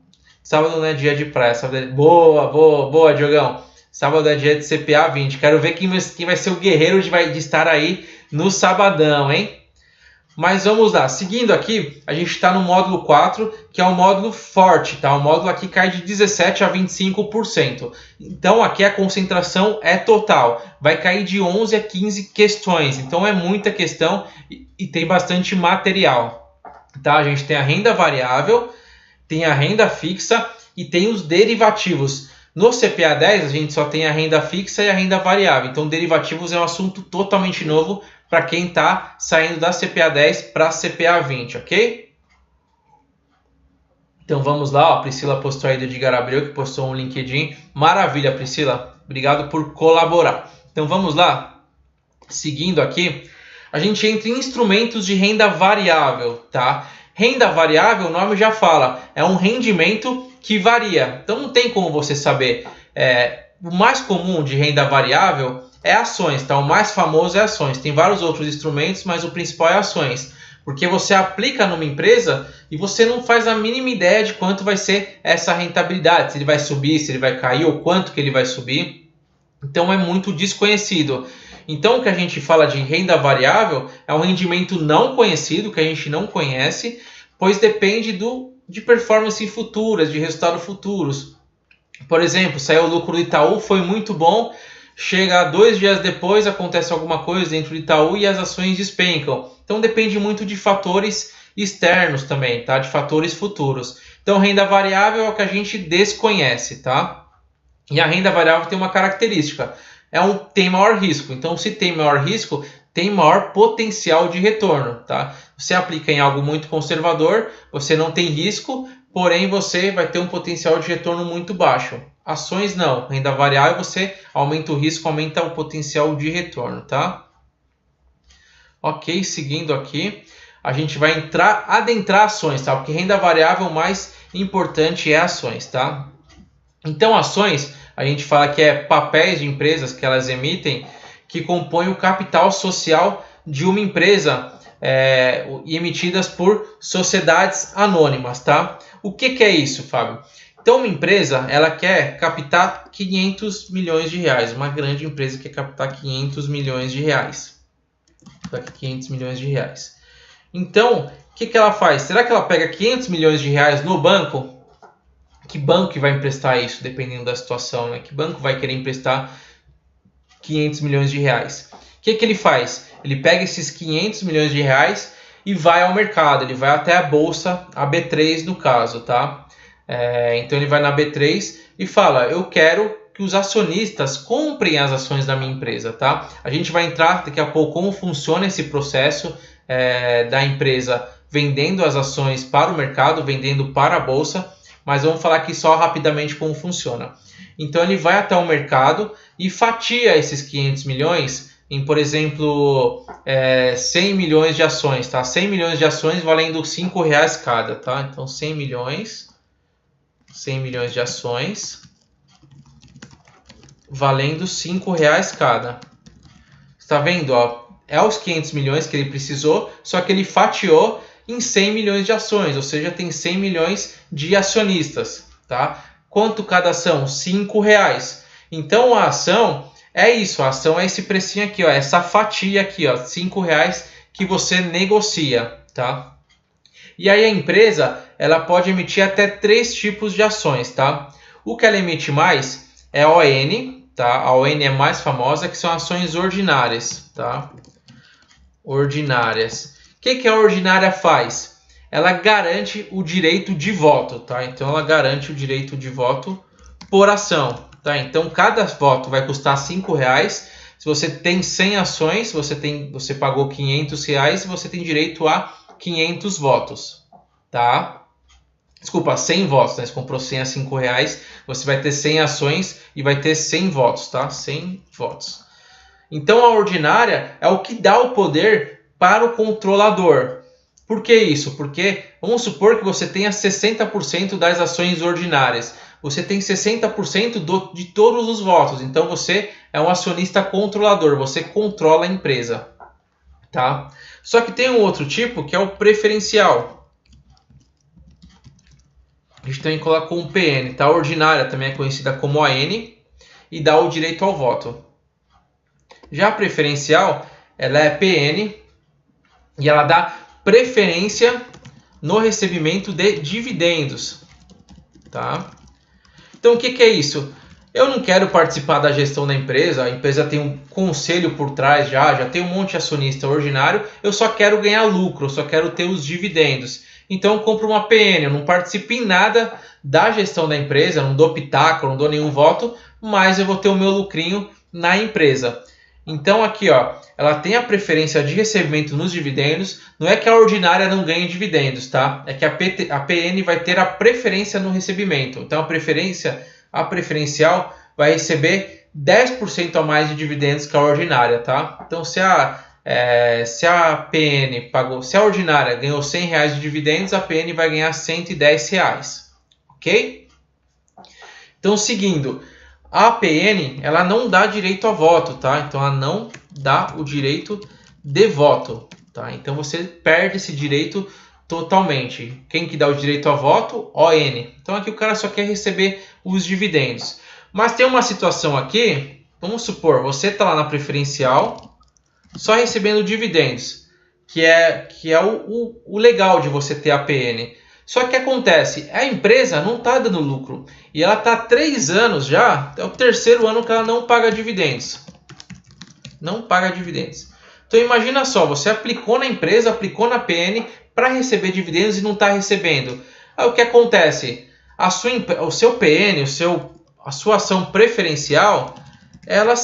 sábado não é dia de praia, boa, Diogão. Sábado é dia de CPA 20, quero ver quem vai ser o guerreiro de estar aí no sabadão, hein? Mas vamos lá, seguindo aqui, a gente está no módulo 4, que é um módulo forte, tá? O módulo aqui cai de 17% a 25%. Então aqui a concentração é total, vai cair de 11 a 15 questões. Então é muita questão e tem bastante material, tá? A gente tem a renda variável, tem a renda fixa e tem os derivativos. No CPA 10 a gente só tem a renda fixa e a renda variável. Então derivativos é um assunto totalmente novo para quem está saindo da CPA 10 para a CPA 20, ok? Então vamos lá, ó, a Priscila postou aí do Edgar Abreu, que postou um LinkedIn. Maravilha, Priscila, obrigado por colaborar. Então vamos lá, seguindo aqui, a gente entra em instrumentos de renda variável, tá? Renda variável, o nome já fala, é um rendimento que varia. Então não tem como você saber. O mais comum de renda variável é ações, tá? O mais famoso é ações. Tem vários outros instrumentos, mas o principal é ações. Porque você aplica numa empresa e você não faz a mínima ideia de quanto vai ser essa rentabilidade. Se ele vai subir, se ele vai cair ou quanto que ele vai subir. Então é muito desconhecido. Então o que a gente fala de renda variável é um rendimento não conhecido, que a gente não conhece, pois depende de performance futuras, de resultados futuros. Por exemplo, saiu o lucro do Itaú, foi muito bom, chega 2 dias depois, acontece alguma coisa dentro do Itaú e as ações despencam. Então depende muito de fatores externos também, tá? De fatores futuros. Então renda variável é o que a gente desconhece, tá? E a renda variável tem uma característica, tem maior risco. Então se tem maior risco, tem maior potencial de retorno, tá? Você aplica em algo muito conservador, você não tem risco, porém você vai ter um potencial de retorno muito baixo. Ações não, renda variável você aumenta o risco, aumenta o potencial de retorno, tá? Ok, seguindo aqui, a gente vai adentrar ações, tá? Porque renda variável o mais importante é ações, tá? Então ações, a gente fala que é papéis de empresas que elas emitem, que compõem o capital social de uma empresa e emitidas por sociedades anônimas, tá? O que é isso, Fábio? Então uma empresa, ela quer captar 500 milhões de reais, uma grande empresa quer captar 500 milhões de reais. 500 milhões de reais. Então, o que ela faz? Será que ela pega 500 milhões de reais no banco? Que banco que vai emprestar isso, dependendo da situação, né? Que banco vai querer emprestar 500 milhões de reais? O que ele faz? Ele pega esses 500 milhões de reais e vai ao mercado, ele vai até a bolsa, a B3 no caso, tá? Então ele vai na B3 e fala, eu quero que os acionistas comprem as ações da minha empresa, tá? A gente vai entrar daqui a pouco como funciona esse processo da empresa vendendo as ações para o mercado, vendendo para a bolsa, mas vamos falar aqui só rapidamente como funciona. Então ele vai até o mercado e fatia esses 500 milhões em, por exemplo, 100 milhões de ações, tá? 100 milhões de ações valendo R$5 cada, tá? Então 100 milhões de ações valendo R$5 cada. Está vendo? Ó? É os 500 milhões que ele precisou, só que ele fatiou em 100 milhões de ações, ou seja, tem 100 milhões de acionistas, tá? Quanto cada ação? R$5. Então a ação é isso, a ação é esse precinho aqui, ó, essa fatia aqui, ó, R$5 que você negocia, tá? E aí a empresa, ela pode emitir até 3 tipos de ações, tá? O que ela emite mais é a ON, tá? A ON é mais famosa, que são ações ordinárias, tá? Ordinárias. O que a ordinária faz? Ela garante o direito de voto, tá? Então ela garante o direito de voto por ação, tá? Então cada voto vai custar R$5. Se você tem 100 ações, você pagou R$500 e você tem direito a 500 votos, tá? Desculpa, 100 votos, né? Você comprou 100 a R$5, você vai ter 100 ações e vai ter 100 votos, tá? 100 votos. Então a ordinária é o que dá o poder para o controlador. Por que isso? Porque vamos supor que você tenha 60% das ações ordinárias. Você tem 60% de todos os votos. Então você é um acionista controlador, você controla a empresa, tá? Só que tem um outro tipo que é o preferencial. A gente também colocou um PN, tá? A ordinária também é conhecida como AN e dá o direito ao voto. Já a preferencial, ela é PN e ela dá preferência no recebimento de dividendos, tá? Então o que é isso? Eu não quero participar da gestão da empresa, a empresa tem um conselho por trás já tem um monte de acionista ordinário, eu só quero ganhar lucro, eu só quero ter os dividendos. Então eu compro uma PN, eu não participo em nada da gestão da empresa, não dou pitaco, não dou nenhum voto, mas eu vou ter o meu lucrinho na empresa. Então aqui, ó, ela tem a preferência de recebimento nos dividendos, não é que a ordinária não ganhe dividendos, tá? É que a PN vai ter a preferência no recebimento. Então a preferencial vai receber 10% a mais de dividendos que a ordinária, tá? Então se a PN pagou, se a ordinária ganhou R$100 de dividendos, a PN vai ganhar R$110, ok? Então seguindo, A APN, ela não dá direito a voto, tá? Então ela não dá o direito de voto, tá? Então você perde esse direito totalmente. Quem que dá o direito a voto? ON. Então aqui o cara só quer receber os dividendos. Mas tem uma situação aqui, vamos supor, você está lá na preferencial, só recebendo dividendos, que é o legal de você ter APN. Só que acontece, a empresa não está dando lucro e ela está há 3 anos já, é o 3º ano que ela não paga dividendos. Não paga dividendos. Então imagina só, você aplicou na empresa, aplicou na APN para receber dividendos e não está recebendo. Aí o que acontece? O seu PN, a sua ação preferencial, ela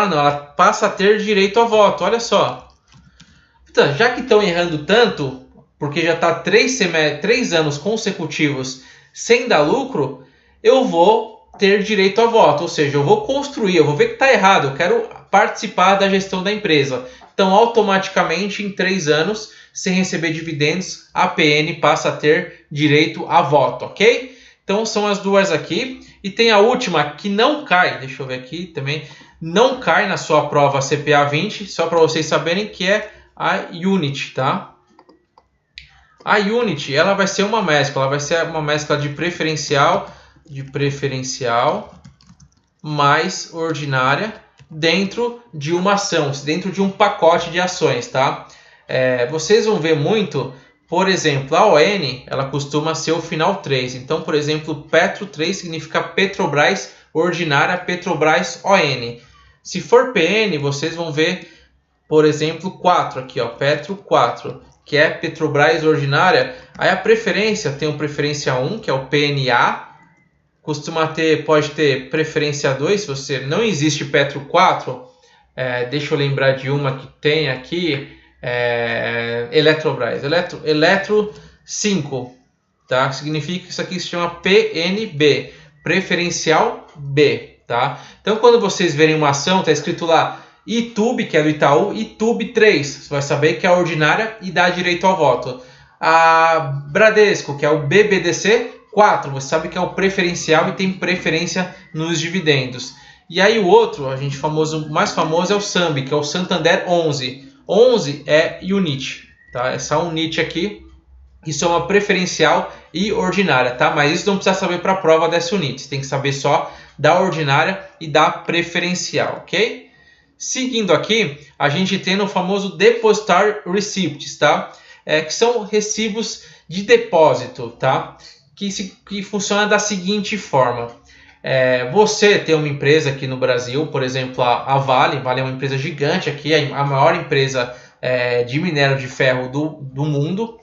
ela passa a ter direito a voto. Olha só. Então, já que estão errando tanto, porque já está 3 anos consecutivos sem dar lucro, eu vou ter direito a voto. Ou seja, eu vou construir, eu vou ver que está errado, eu quero participar da gestão da empresa. Então, automaticamente, em 3 anos, sem receber dividendos, a PN passa a ter direito a voto, ok? Então, são as duas aqui. E tem a última que não cai, deixa eu ver aqui também, não cai na sua prova CPA 20, só para vocês saberem, que é a Unity, tá? A Unity, ela vai ser uma mescla de preferencial mais ordinária dentro de uma ação, dentro de um pacote de ações, tá? Vocês vão ver muito, por exemplo, a ON, ela costuma ser o final 3. Então, por exemplo, Petro 3 significa Petrobras ordinária, Petrobras ON. Se for PN, vocês vão ver, por exemplo, 4 aqui, ó, Petro 4, que é Petrobras ordinária. Aí a preferência tem o preferência 1, que é o PNA. Pode ter preferência 2, se você não existe Petro 4. Deixa eu lembrar de uma que tem aqui, Eletrobras, Eletro 5, tá? Significa que isso aqui se chama PNB, preferencial B, tá? Então quando vocês verem uma ação, tá escrito lá ITUB, que é do Itaú, ITUB 3, você vai saber que é ordinária e dá direito ao voto. A Bradesco, que é o BBDC 4, você sabe que é o preferencial e tem preferência nos dividendos. E aí o outro, mais famoso é o SAMB, que é o Santander 11. 11 é Unity, tá? Essa Unity aqui, isso é uma preferencial e ordinária, tá? Mas isso não precisa saber para a prova dessa Unity, você tem que saber só da ordinária e da preferencial, ok? Seguindo aqui, a gente tem o famoso Depositar Receipts, tá? Que são recibos de depósito, tá? Que funciona da seguinte forma. Você tem uma empresa aqui no Brasil, por exemplo, a Vale. Vale é uma empresa gigante aqui, a maior empresa de minério de ferro do mundo.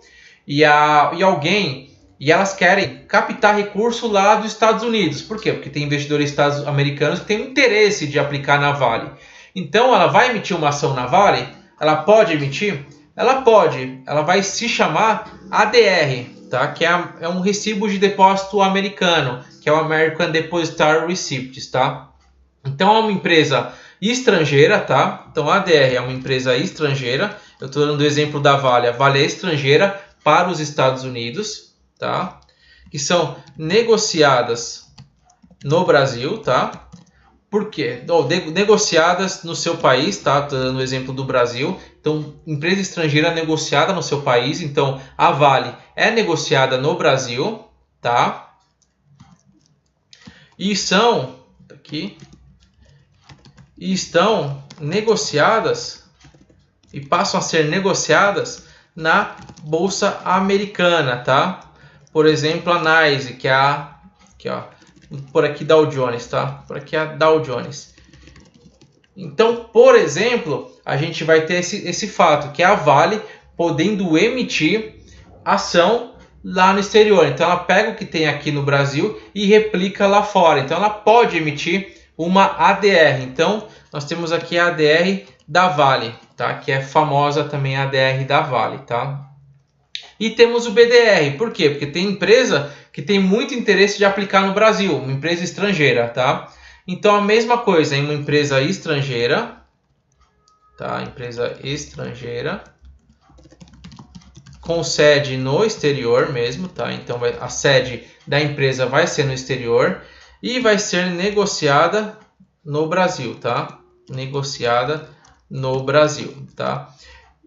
E elas querem captar recurso lá dos Estados Unidos. Por quê? Porque tem investidores americanos que têm interesse de aplicar na Vale. Então, ela vai emitir uma ação na Vale? Ela pode emitir? Ela pode. Ela vai se chamar ADR, tá? Que é um recibo de depósito americano, que é o American Depositary Receipts, tá? Então, é uma empresa estrangeira, tá? Então, a ADR é uma empresa estrangeira. Eu estou dando o exemplo da Vale. A Vale é estrangeira para os Estados Unidos, tá? Que são negociadas no Brasil, tá? Por quê? Negociadas no seu país, tá? Estou dando o exemplo do Brasil. Então, empresa estrangeira negociada no seu país. Então, a Vale é negociada no Brasil, tá? E estão negociadas e passam a ser negociadas na Bolsa Americana, tá? Por exemplo, a NYSE, que é aqui, ó. Por aqui Dow Jones, tá? Por aqui é a Dow Jones. Então, por exemplo, a gente vai ter esse fato, que é a Vale podendo emitir ação lá no exterior. Então, ela pega o que tem aqui no Brasil e replica lá fora. Então, ela pode emitir uma ADR. Então, nós temos aqui a ADR da Vale, tá? Que é famosa também a ADR da Vale, tá? E temos o BDR. Por quê? Porque tem empresa que tem muito interesse de aplicar no Brasil, uma empresa estrangeira, tá? Então, a mesma coisa em uma empresa estrangeira, tá? Empresa estrangeira com sede no exterior mesmo, tá? Então, a sede da empresa vai ser no exterior. e vai ser negociada no Brasil, tá? Negociada no Brasil, tá?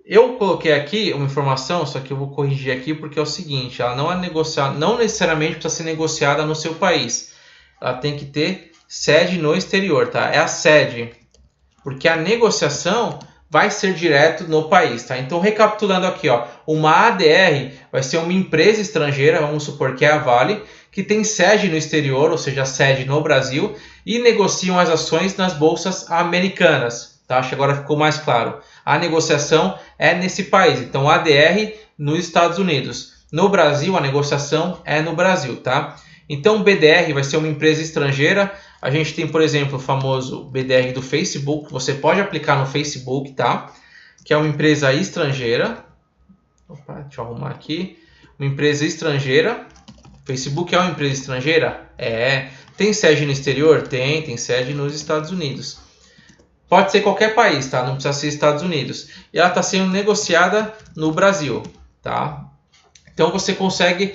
Eu coloquei aqui uma informação, só que eu vou corrigir aqui porque é o seguinte, ela não é negociada, não necessariamente precisa ser negociada no seu país. Ela tem que ter sede no exterior, tá? É a sede, porque a negociação vai ser direto no país, tá? Então, recapitulando aqui, ó, uma ADR vai ser uma empresa estrangeira, vamos supor que é a Vale, que tem sede no exterior, ou seja, sede no Brasil, e negociam as ações nas bolsas americanas, tá? Acho que agora ficou mais claro. A negociação é nesse país, então ADR nos Estados Unidos. No Brasil, a negociação é no Brasil, tá? Então, BDR vai ser uma empresa estrangeira. A gente tem, por exemplo, o famoso BDR do Facebook. Você pode aplicar no Facebook, tá? Que é uma empresa estrangeira. Opa, deixa eu arrumar aqui. Uma empresa estrangeira. Facebook é uma empresa estrangeira? É. Tem sede no exterior? Tem sede nos Estados Unidos. Pode ser qualquer país, tá? Não precisa ser Estados Unidos. E ela está sendo negociada no Brasil, tá? Então, você consegue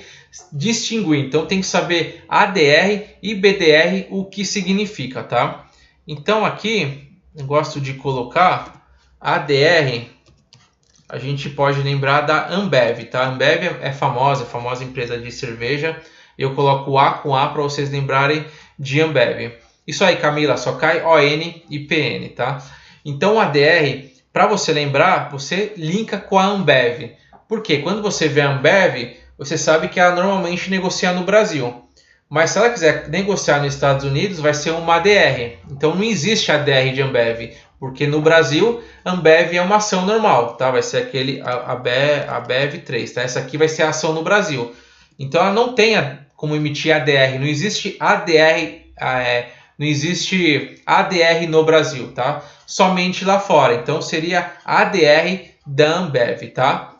distinguir. Então, tem que saber ADR e BDR, o que significa, tá? Então, aqui, eu gosto de colocar ADR, a gente pode lembrar da Ambev, tá? Ambev é famosa empresa de cerveja. Eu coloco A com A para vocês lembrarem de Ambev. Isso aí, Camila, só cai ON e PN, tá? Então, ADR, para você lembrar, você linka com a Ambev. Porque quando você vê a Ambev, você sabe que ela normalmente negocia no Brasil. Mas se ela quiser negociar nos Estados Unidos, vai ser uma ADR. Então não existe ADR de Ambev, porque no Brasil, Ambev é uma ação normal, tá? Vai ser aquele ABEV 3, tá? Essa aqui vai ser a ação no Brasil. Então ela não tem como emitir ADR, não existe ADR no Brasil, tá? Somente lá fora. Então seria ADR da Ambev, tá?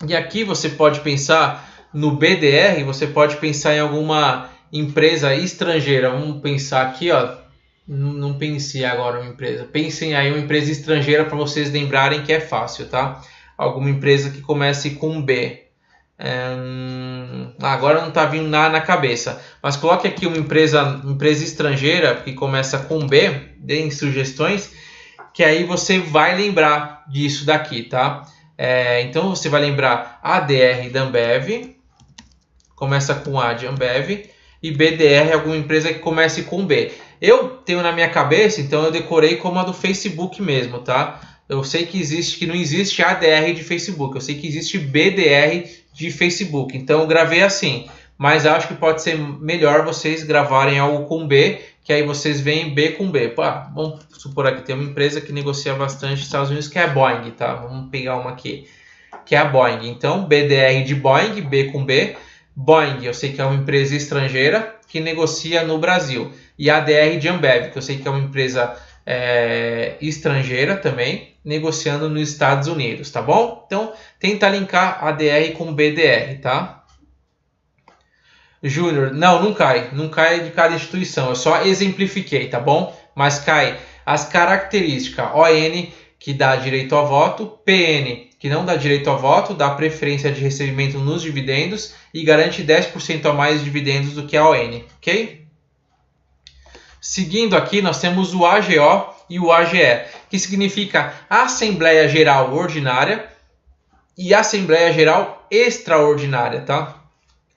E aqui você pode pensar no BDR, você pode pensar em alguma empresa estrangeira. Vamos pensar aqui, ó. Não pensei agora uma empresa. Pensem aí uma empresa estrangeira para vocês lembrarem que é fácil, tá? Alguma empresa que comece com B. Agora não está vindo nada na cabeça. Mas coloque aqui uma empresa estrangeira que começa com B. Deem sugestões, que aí você vai lembrar disso daqui, tá? Então você vai lembrar ADR da Ambev, começa com A de Ambev, e BDR é alguma empresa que comece com B. Eu tenho na minha cabeça, então eu decorei como a do Facebook mesmo, tá? Eu sei que não existe ADR de Facebook, eu sei que existe BDR de Facebook, então eu gravei assim. Mas acho que pode ser melhor vocês gravarem algo com B, que aí vocês veem B com B. Vamos supor aqui, tem uma empresa que negocia bastante nos Estados Unidos, que é a Boeing, tá? Vamos pegar uma aqui, que é a Boeing. Então, BDR de Boeing, B com B. Boeing, eu sei que é uma empresa estrangeira que negocia no Brasil. E ADR de Ambev, que eu sei que é uma empresa estrangeira também, negociando nos Estados Unidos, tá bom? Então, tenta linkar ADR com BDR, tá? Júnior, não cai de cada instituição, eu só exemplifiquei, tá bom? Mas cai as características ON, que dá direito ao voto, PN, que não dá direito ao voto, dá preferência de recebimento nos dividendos e garante 10% a mais de dividendos do que a ON, ok? Seguindo aqui, nós temos o AGO e o AGE, que significa Assembleia Geral Ordinária e Assembleia Geral Extraordinária, tá?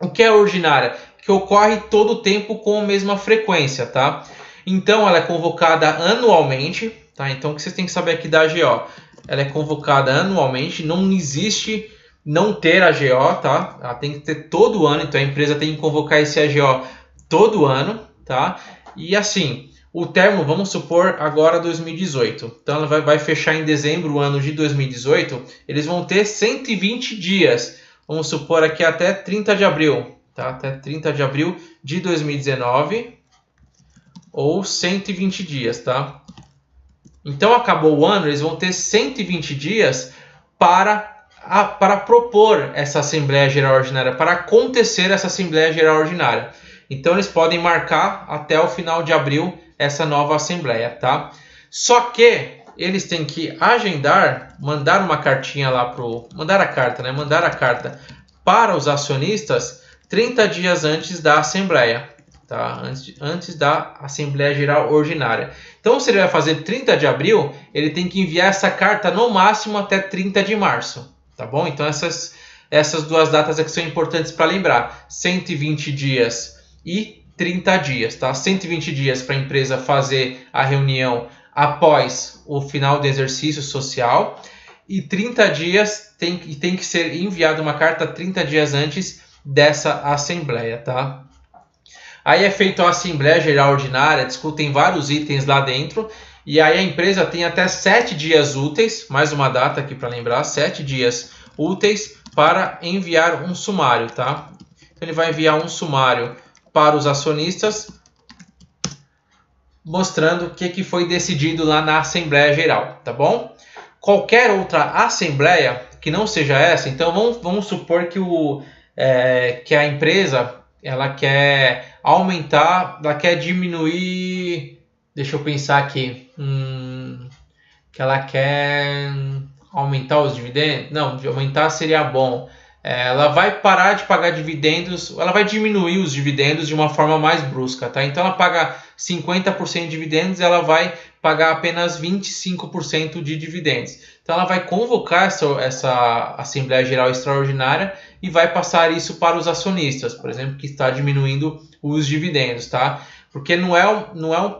O que é ordinária? Que ocorre todo o tempo com a mesma frequência, tá? Então, ela é convocada anualmente, tá? Então, o que vocês têm que saber aqui da AGO? Ela é convocada anualmente, não existe não ter AGO, tá? Ela tem que ter todo ano, então a empresa tem que convocar esse AGO todo ano, tá? E assim, o termo, vamos supor, agora 2018. Então, ela vai fechar em dezembro o ano de 2018, eles vão ter 120 dias. Vamos supor aqui até 30 de abril, tá? Até 30 de abril de 2019 ou 120 dias, tá? Então, acabou o ano, eles vão ter 120 dias para propor essa Assembleia Geral Ordinária, para acontecer essa Assembleia Geral Ordinária. Então, eles podem marcar até o final de abril essa nova Assembleia, tá? Só que eles têm que agendar, mandar uma cartinha lá mandar a carta para os acionistas 30 dias antes da Assembleia. tá? Antes da Assembleia Geral Ordinária. Então, se ele vai fazer 30 de abril, ele tem que enviar essa carta no máximo até 30 de março, tá bom? Então, essas duas datas aqui são importantes para lembrar. 120 dias e 30 dias, tá? 120 dias para a empresa fazer a reunião após o final do exercício social e 30 dias tem que ser enviada uma carta 30 dias antes dessa assembleia, tá? Aí é feita a Assembleia Geral Ordinária, discutem vários itens lá dentro, e aí a empresa tem até 7 dias úteis, mais uma data aqui para lembrar, 7 dias úteis para enviar um sumário, tá? Então ele vai enviar um sumário para os acionistas, mostrando o que foi decidido lá na Assembleia Geral, tá bom? Qualquer outra assembleia que não seja essa, então vamos supor que a empresa ela quer aumentar, ela quer diminuir, deixa eu pensar aqui, que ela quer aumentar os dividendos, não, de aumentar seria bom, ela vai parar de pagar dividendos, ela vai diminuir os dividendos de uma forma mais brusca, tá? Então ela paga 50% de dividendos, ela vai pagar apenas 25% de dividendos. Então ela vai convocar essa Assembleia Geral Extraordinária e vai passar isso para os acionistas, por exemplo, que está diminuindo os dividendos, tá? Porque não é um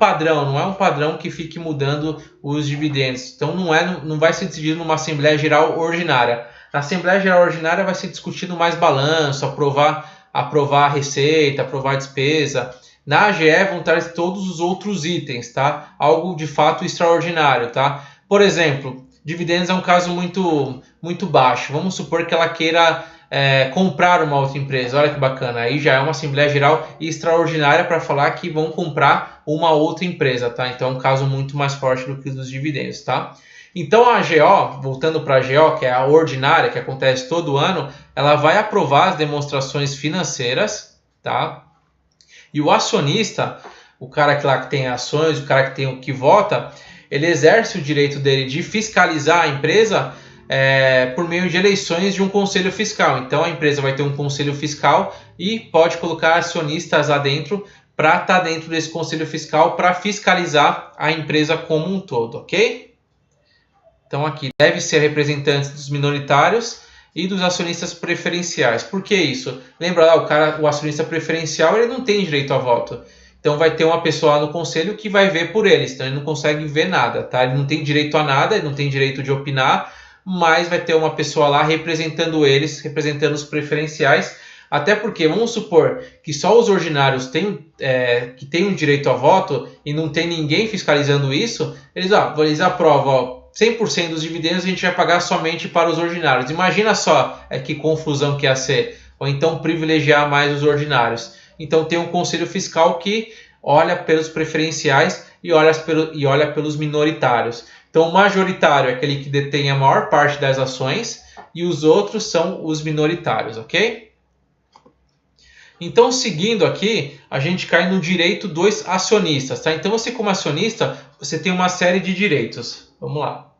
padrão que fique mudando os dividendos. Então não vai ser decidido numa Assembleia Geral Ordinária. Na Assembleia Geral Ordinária vai ser discutido mais balanço, aprovar a receita, aprovar a despesa. Na AGE vão estar todos os outros itens, tá? Algo de fato extraordinário, tá? Por exemplo, dividendos é um caso muito baixo. Vamos supor que ela queira comprar uma outra empresa. Olha que bacana. Aí já é uma Assembleia Geral extraordinária para falar que vão comprar uma outra empresa, tá? Então é um caso muito mais forte do que os dividendos, tá? Então a AGO, voltando para a AGO, que é a ordinária, que acontece todo ano, ela vai aprovar as demonstrações financeiras, tá? E o acionista, o cara que tem ações, o cara que vota, ele exerce o direito dele de fiscalizar a empresa por meio de eleições de um conselho fiscal. Então a empresa vai ter um conselho fiscal e pode colocar acionistas lá dentro para estar dentro desse conselho fiscal para fiscalizar a empresa como um todo, ok? Então aqui deve ser representantes dos minoritários e dos acionistas preferenciais. Por que isso? Lembra lá, o acionista preferencial ele não tem direito a voto. Então vai ter uma pessoa lá no conselho que vai ver por eles. Então ele não consegue ver nada, tá? Ele não tem direito a nada, ele não tem direito de opinar, mas vai ter uma pessoa lá representando eles, representando os preferenciais. Até porque, vamos supor que só os ordinários que têm um direito a voto e não tem ninguém fiscalizando isso, eles aprovam, 100% dos dividendos a gente vai pagar somente para os ordinários. Imagina só que confusão que ia ser. Ou então privilegiar mais os ordinários. Então tem um conselho fiscal que olha pelos preferenciais e olha pelos minoritários. Então o majoritário é aquele que detém a maior parte das ações e os outros são os minoritários, ok? Então, seguindo aqui, a gente cai no direito dos acionistas, tá? Então você como acionista, você tem uma série de direitos. Vamos lá.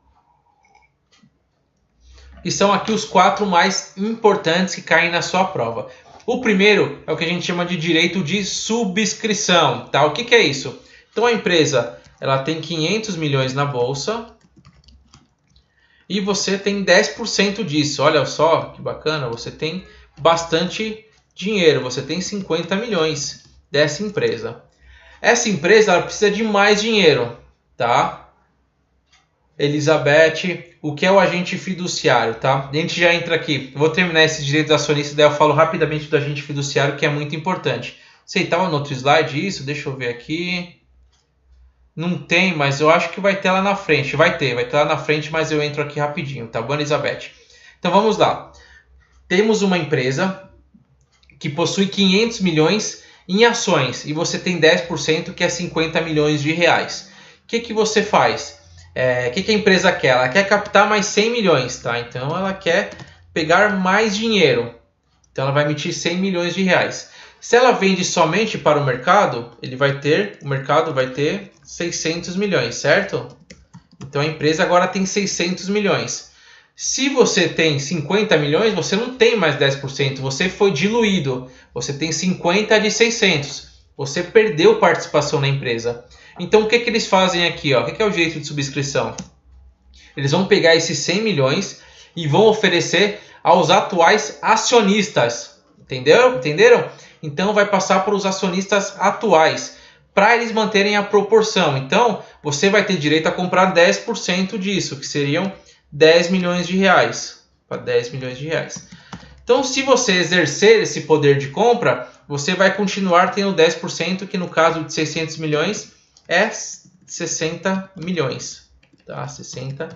E são aqui os 4 mais importantes que caem na sua prova. O primeiro é o que a gente chama de direito de subscrição, tá? O que é isso? Então a empresa ela tem 500 milhões na bolsa e você tem 10% disso. Olha só que bacana, você tem bastante dinheiro, você tem 50 milhões dessa empresa. Essa empresa ela precisa de mais dinheiro, tá? Elizabeth, o que é o agente fiduciário, tá? A gente já entra aqui. Eu vou terminar esse direito dos acionistas, daí eu falo rapidamente do agente fiduciário, que é muito importante. Sei, estava no outro slide isso? Deixa eu ver aqui. Não tem, mas eu acho que vai ter lá na frente. Vai ter lá na frente, mas eu entro aqui rapidinho, tá bom, Elizabeth? Então vamos lá. Temos uma empresa que possui 500 milhões em ações e você tem 10%, que é 50 milhões de reais. O que você faz? O que a empresa quer? Ela quer captar mais 100 milhões, tá? Então ela quer pegar mais dinheiro. Então ela vai emitir 100 milhões de reais. Se ela vende somente para o mercado, o mercado vai ter 600 milhões, certo? Então a empresa agora tem 600 milhões. Se você tem 50 milhões, você não tem mais 10%, você foi diluído. Você tem 50 de 600. Você perdeu participação na empresa. Então o que eles fazem aqui? Ó? O que é o direito de subscrição? Eles vão pegar esses 100 milhões e vão oferecer aos atuais acionistas. Entenderam? Então vai passar para os acionistas atuais, para eles manterem a proporção. Então você vai ter direito a comprar 10% disso, que seriam 10 milhões de reais. Para 10 milhões de reais. Então, se você exercer esse poder de compra, você vai continuar tendo 10%, que no caso de 600 milhões é 60 milhões. Tá? 60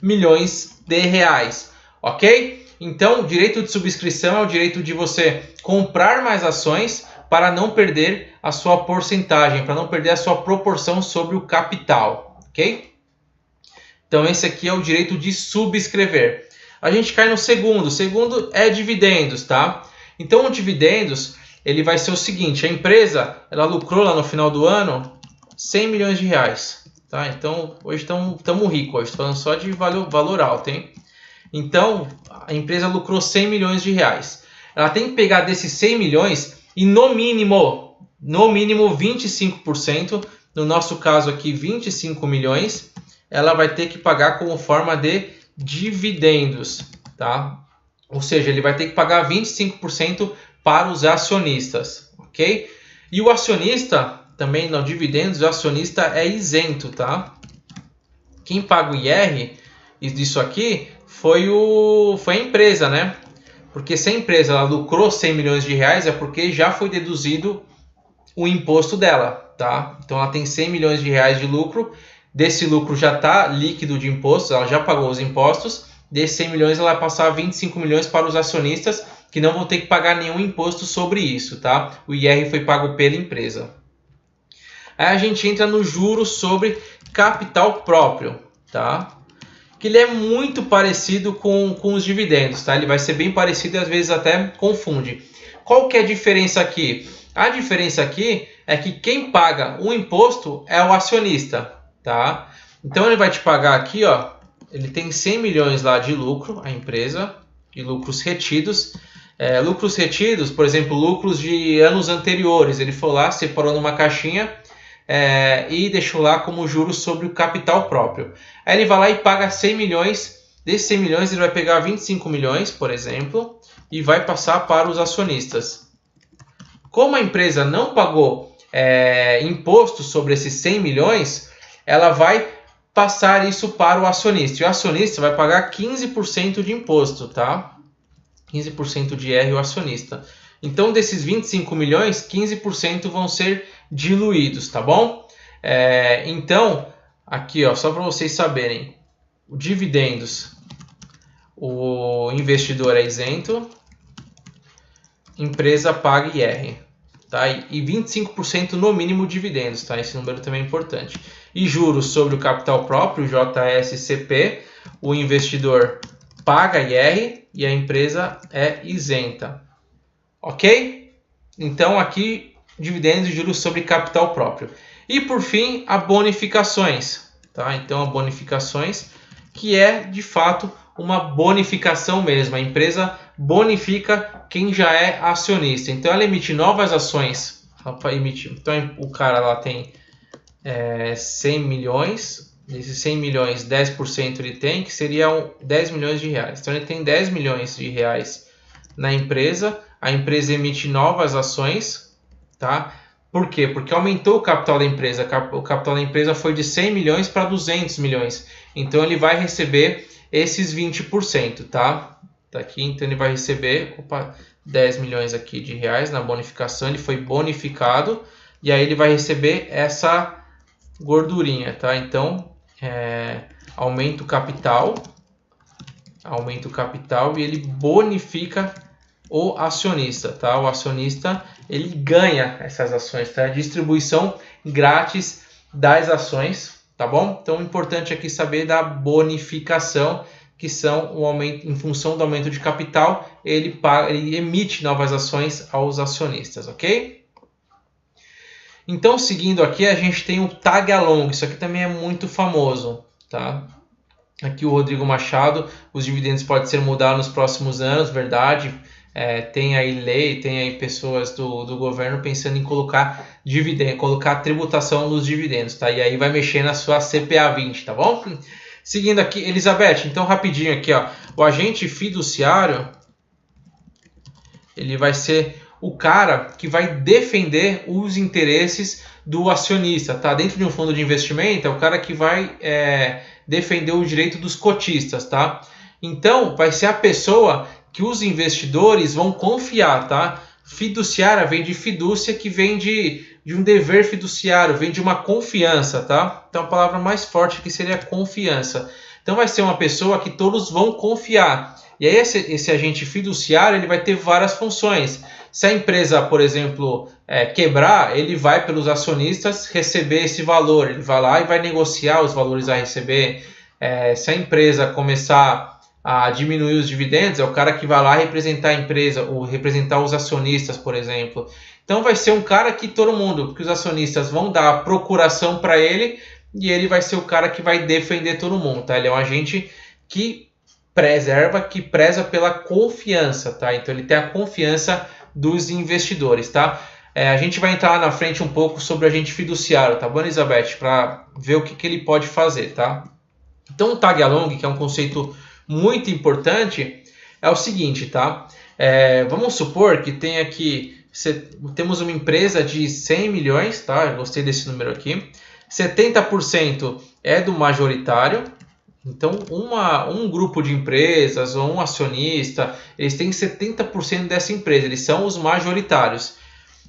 milhões de reais. Ok? Então, o direito de subscrição é o direito de você comprar mais ações para não perder a sua porcentagem, para não perder a sua proporção sobre o capital. Ok? Então, esse aqui é o direito de subscrever. A gente cai no segundo. O segundo é dividendos, tá? Então, o dividendos, ele vai ser o seguinte. A empresa, ela lucrou lá no final do ano 100 milhões de reais. Tá? Então, hoje estamos ricos. Hoje falando só de valor alto, hein? Então, a empresa lucrou 100 milhões de reais. Ela tem que pegar desses 100 milhões e no mínimo 25%, no nosso caso aqui 25 milhões, ela vai ter que pagar como forma de dividendos, tá? Ou seja, ele vai ter que pagar 25% para os acionistas, ok? E o acionista, também no dividendos, o acionista é isento, tá? Quem paga o IR disso aqui foi a empresa, né? Porque se a empresa ela lucrou 100 milhões de reais é porque já foi deduzido o imposto dela, tá? Então ela tem 100 milhões de reais de lucro. Desse lucro já está líquido de impostos, ela já pagou os impostos. Desses 100 milhões ela vai passar 25 milhões para os acionistas, que não vão ter que pagar nenhum imposto sobre isso, tá? O IR foi pago pela empresa. Aí a gente entra no juros sobre capital próprio, tá? Que ele é muito parecido com os dividendos, tá? Ele vai ser bem parecido e às vezes até confunde. Qual que é a diferença aqui? A diferença aqui é que quem paga o imposto é o acionista, tá? Então ele vai te pagar aqui, ó, ele tem 100 milhões lá de lucro, a empresa, de lucros retidos. Lucros retidos, por exemplo, lucros de anos anteriores. Ele foi lá, separou numa caixinha e deixou lá como juros sobre o capital próprio. Aí ele vai lá e paga 100 milhões. Desses 100 milhões ele vai pegar 25 milhões, por exemplo, e vai passar para os acionistas. Como a empresa não pagou imposto sobre esses 100 milhões, ela vai passar isso para o acionista. E o acionista vai pagar 15% de imposto, tá? 15% de IR o acionista. Então, desses 25 milhões, 15% vão ser diluídos, tá bom? Então, aqui, ó, só para vocês saberem, o dividendos, o investidor é isento, empresa paga IR, tá? E 25% no mínimo dividendos, tá? Esse número também é importante. E juros sobre o capital próprio, JSCP, o investidor paga IR e a empresa é isenta. Ok? Então aqui dividendos e juros sobre capital próprio. E por fim, a bonificações, tá? Então a bonificações, que é de fato uma bonificação mesmo. A empresa bonifica quem já é acionista. Então ela emite novas ações. Então o cara lá tem 100 milhões. Desses 100 milhões, 10% ele tem, que seriam 10 milhões de reais. Então ele tem 10 milhões de reais na empresa. A empresa emite novas ações, tá? Por quê? Porque aumentou o capital da empresa. O capital da empresa foi de 100 milhões para 200 milhões. Então ele vai receber esses 20%, tá? Tá aqui, então ele vai receber 10 milhões aqui de reais na bonificação. Ele foi bonificado e aí ele vai receber essa gordurinha, tá? Então aumenta o capital e ele bonifica o acionista, tá? O acionista ele ganha essas ações, tá? Distribuição grátis das ações, tá bom? Então o importante aqui saber da bonificação, que são o aumento em função do aumento de capital, ele emite novas ações aos acionistas, ok? Então, seguindo aqui, a gente tem o tag along. Isso aqui também é muito famoso, tá? Aqui o Rodrigo Machado, os dividendos podem ser mudados nos próximos anos, verdade? tem aí lei, tem aí pessoas do governo pensando em colocar dividendo, colocar tributação nos dividendos, tá? E aí vai mexer na sua CPA 20, tá bom? Seguindo aqui, Elizabeth, então rapidinho aqui, ó, o agente fiduciário, ele vai ser o cara que vai defender os interesses do acionista, tá? Dentro de um fundo de investimento, é o cara que vai defender o direito dos cotistas, tá? Então, vai ser a pessoa que os investidores vão confiar, tá? Fiduciária vem de fidúcia, que vem de um dever fiduciário, vem de uma confiança, tá? Então, a palavra mais forte que seria confiança. Então, vai ser uma pessoa que todos vão confiar. E aí, esse agente fiduciário, ele vai ter várias funções. Se a empresa, por exemplo, quebrar, ele vai pelos acionistas receber esse valor. Ele vai lá e vai negociar os valores a receber. Se a empresa começar a diminuir os dividendos, é o cara que vai lá representar a empresa, ou representar os acionistas, por exemplo. Então vai ser um cara que todo mundo, porque os acionistas vão dar a procuração para ele, e ele vai ser o cara que vai defender todo mundo, tá? Ele é um agente que preza pela confiança, tá? Então ele tem a confiança dos investidores, tá? A gente vai entrar na frente um pouco sobre o agente fiduciário, tá bom, Elizabeth? Para ver o que ele pode fazer, tá? Então o tag along, que é um conceito muito importante, é o seguinte, tá? Vamos supor que tem aqui, temos uma empresa de 100 milhões, tá? Eu gostei desse número aqui. 70% é do majoritário. Então, um grupo de empresas ou um acionista, eles têm 70% dessa empresa, eles são os majoritários.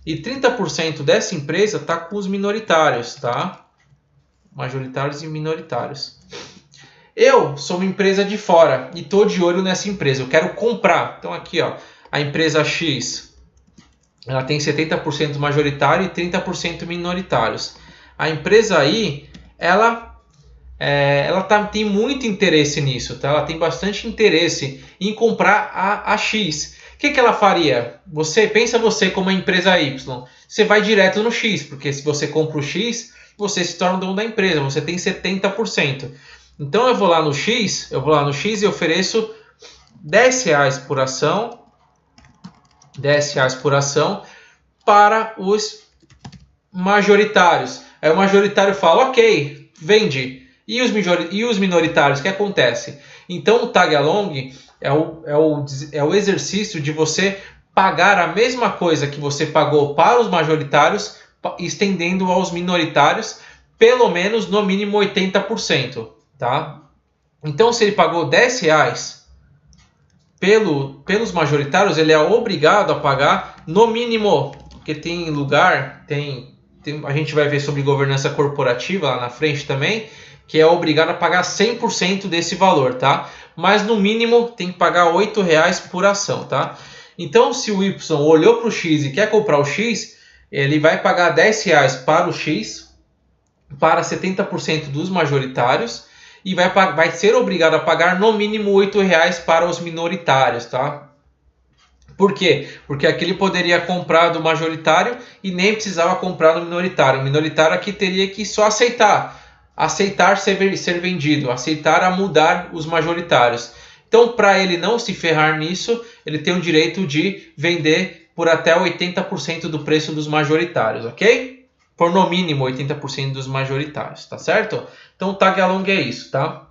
E 30% dessa empresa está com os minoritários, tá? Majoritários e minoritários. Eu sou uma empresa de fora e estou de olho nessa empresa, eu quero comprar. Então aqui, ó, a empresa X, ela tem 70% majoritário e 30% minoritários. A empresa Y, ela tem muito interesse nisso, tá? Ela tem bastante interesse em comprar a X. O que ela faria? Pensa como a empresa Y. Você vai direto no X, porque se você compra o X, você se torna dono da empresa, você tem 70%. Então eu vou lá no X e ofereço R$10 por ação, para os majoritários. Aí o majoritário fala, ok, vende. E os minoritários, o que acontece? Então o tag along é o exercício de você pagar a mesma coisa que você pagou para os majoritários, estendendo aos minoritários, pelo menos no mínimo 80%. Tá? Então, se ele pagou R$10 pelos majoritários, ele é obrigado a pagar no mínimo, porque tem lugar, a gente vai ver sobre governança corporativa lá na frente também, que é obrigado a pagar 100% desse valor, tá? Mas no mínimo tem que pagar R$8 por ação, tá? Então, se o Y olhou para o X e quer comprar o X, ele vai pagar R$10 para o X, para 70% dos majoritários, e vai ser obrigado a pagar no mínimo R$8 para os minoritários, tá? Por quê? Porque aqui ele poderia comprar do majoritário e nem precisava comprar do minoritário. O minoritário aqui teria que só aceitar ser vendido, aceitar a mudar os majoritários. Então, para ele não se ferrar nisso, ele tem o direito de vender por até 80% do preço dos majoritários, ok? Por no mínimo 80% dos majoritários, tá certo? Então o tag along é isso, tá?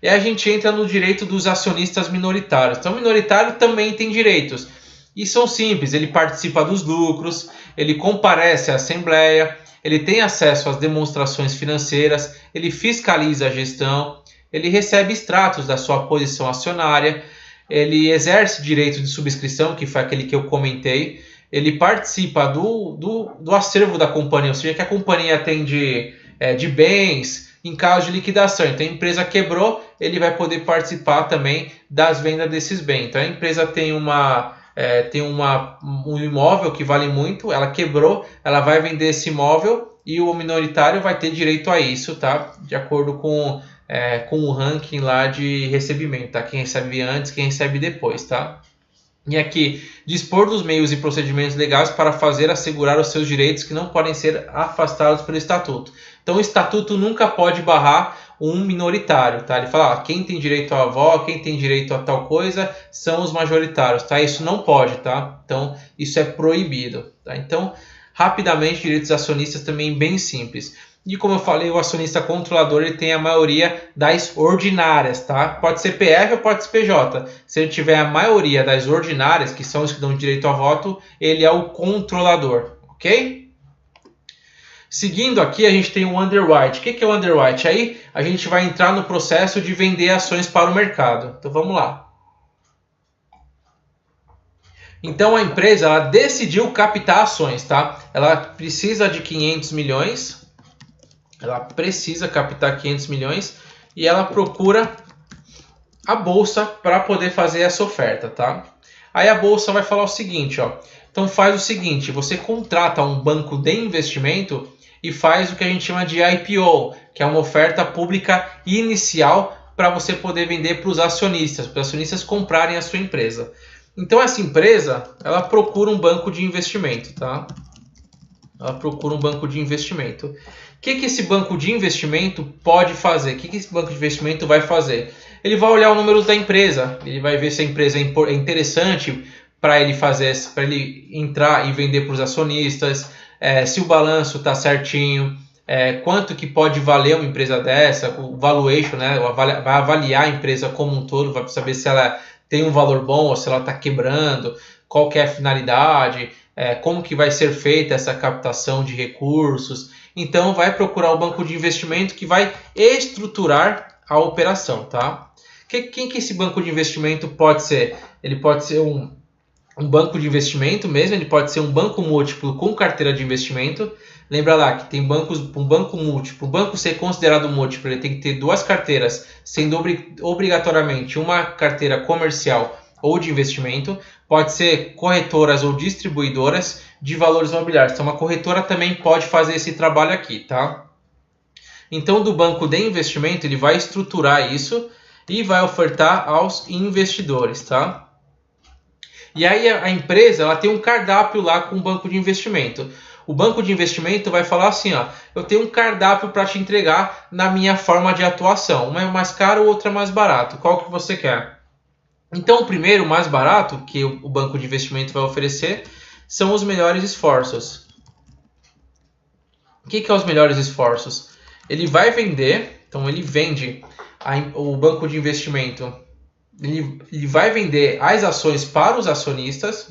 E aí a gente entra no direito dos acionistas minoritários. Então o minoritário também tem direitos. E são simples, ele participa dos lucros, ele comparece à assembleia, ele tem acesso às demonstrações financeiras, ele fiscaliza a gestão, ele recebe extratos da sua posição acionária, ele exerce direito de subscrição, que foi aquele que eu comentei, ele participa do acervo da companhia, ou seja, que a companhia tem de bens em caso de liquidação. Então a empresa quebrou, ele vai poder participar também das vendas desses bens. Então a empresa tem um imóvel que vale muito, ela quebrou, ela vai vender esse imóvel e o minoritário vai ter direito a isso, tá? De acordo com o ranking lá de recebimento, tá? Quem recebe antes, quem recebe depois, tá? E aqui, dispor dos meios e procedimentos legais para assegurar os seus direitos que não podem ser afastados pelo Estatuto. Então, o Estatuto nunca pode barrar um minoritário, tá? Ele fala, quem tem direito à avó, quem tem direito a tal coisa, são os majoritários, tá? Isso não pode, tá? Então, isso é proibido, tá? Então, rapidamente, direitos acionistas também bem simples. E como eu falei, o acionista controlador ele tem a maioria das ordinárias, tá? Pode ser PF ou pode ser PJ. Se ele tiver a maioria das ordinárias, que são os que dão direito a voto, ele é o controlador, ok? Seguindo aqui, a gente tem o underwrite. O que é o underwrite? Aí a gente vai entrar no processo de vender ações para o mercado. Então vamos lá. Então a empresa ela decidiu captar ações, tá? Ela precisa de 500 milhões. Ela precisa captar 500 milhões e ela procura a bolsa para poder fazer essa oferta, tá? Aí a bolsa vai falar o seguinte, ó. Então faz o seguinte, você contrata um banco de investimento e faz o que a gente chama de IPO, que é uma oferta pública inicial para você poder vender para os acionistas comprarem a sua empresa. Então essa empresa, ela procura um banco de investimento, tá? Ela procura um banco de investimento. O que esse banco de investimento pode fazer? O que esse banco de investimento vai fazer? Ele vai olhar os números da empresa, ele vai ver se a empresa é interessante para ele fazer, para ele entrar e vender para os acionistas, se o balanço está certinho, quanto que pode valer uma empresa dessa, o valuation, né? Vai avaliar a empresa como um todo, vai saber se ela tem um valor bom ou se ela está quebrando, qual que é a finalidade, como que vai ser feita essa captação de recursos. Então vai procurar o banco de investimento que vai estruturar a operação, tá? Quem que esse banco de investimento pode ser? Ele pode ser um banco de investimento mesmo, ele pode ser um banco múltiplo com carteira de investimento. Lembra lá que tem bancos, um banco múltiplo, um banco ser considerado múltiplo, ele tem que ter duas carteiras, sendo obrigatoriamente uma carteira comercial ou de investimento. Pode ser corretoras ou distribuidoras de valores imobiliários. Então, uma corretora também pode fazer esse trabalho aqui, tá? Então, do banco de investimento, ele vai estruturar isso e vai ofertar aos investidores, tá? E aí, a empresa ela tem um cardápio lá com o banco de investimento. O banco de investimento vai falar assim, ó, eu tenho um cardápio para te entregar na minha forma de atuação. Uma é mais caro, outra é mais barato. Qual que você quer? Então, o primeiro, mais barato, que o banco de investimento vai oferecer, são os melhores esforços. O que é os melhores esforços? Ele vai vender, então ele vende o banco de investimento, ele vai vender as ações para os acionistas,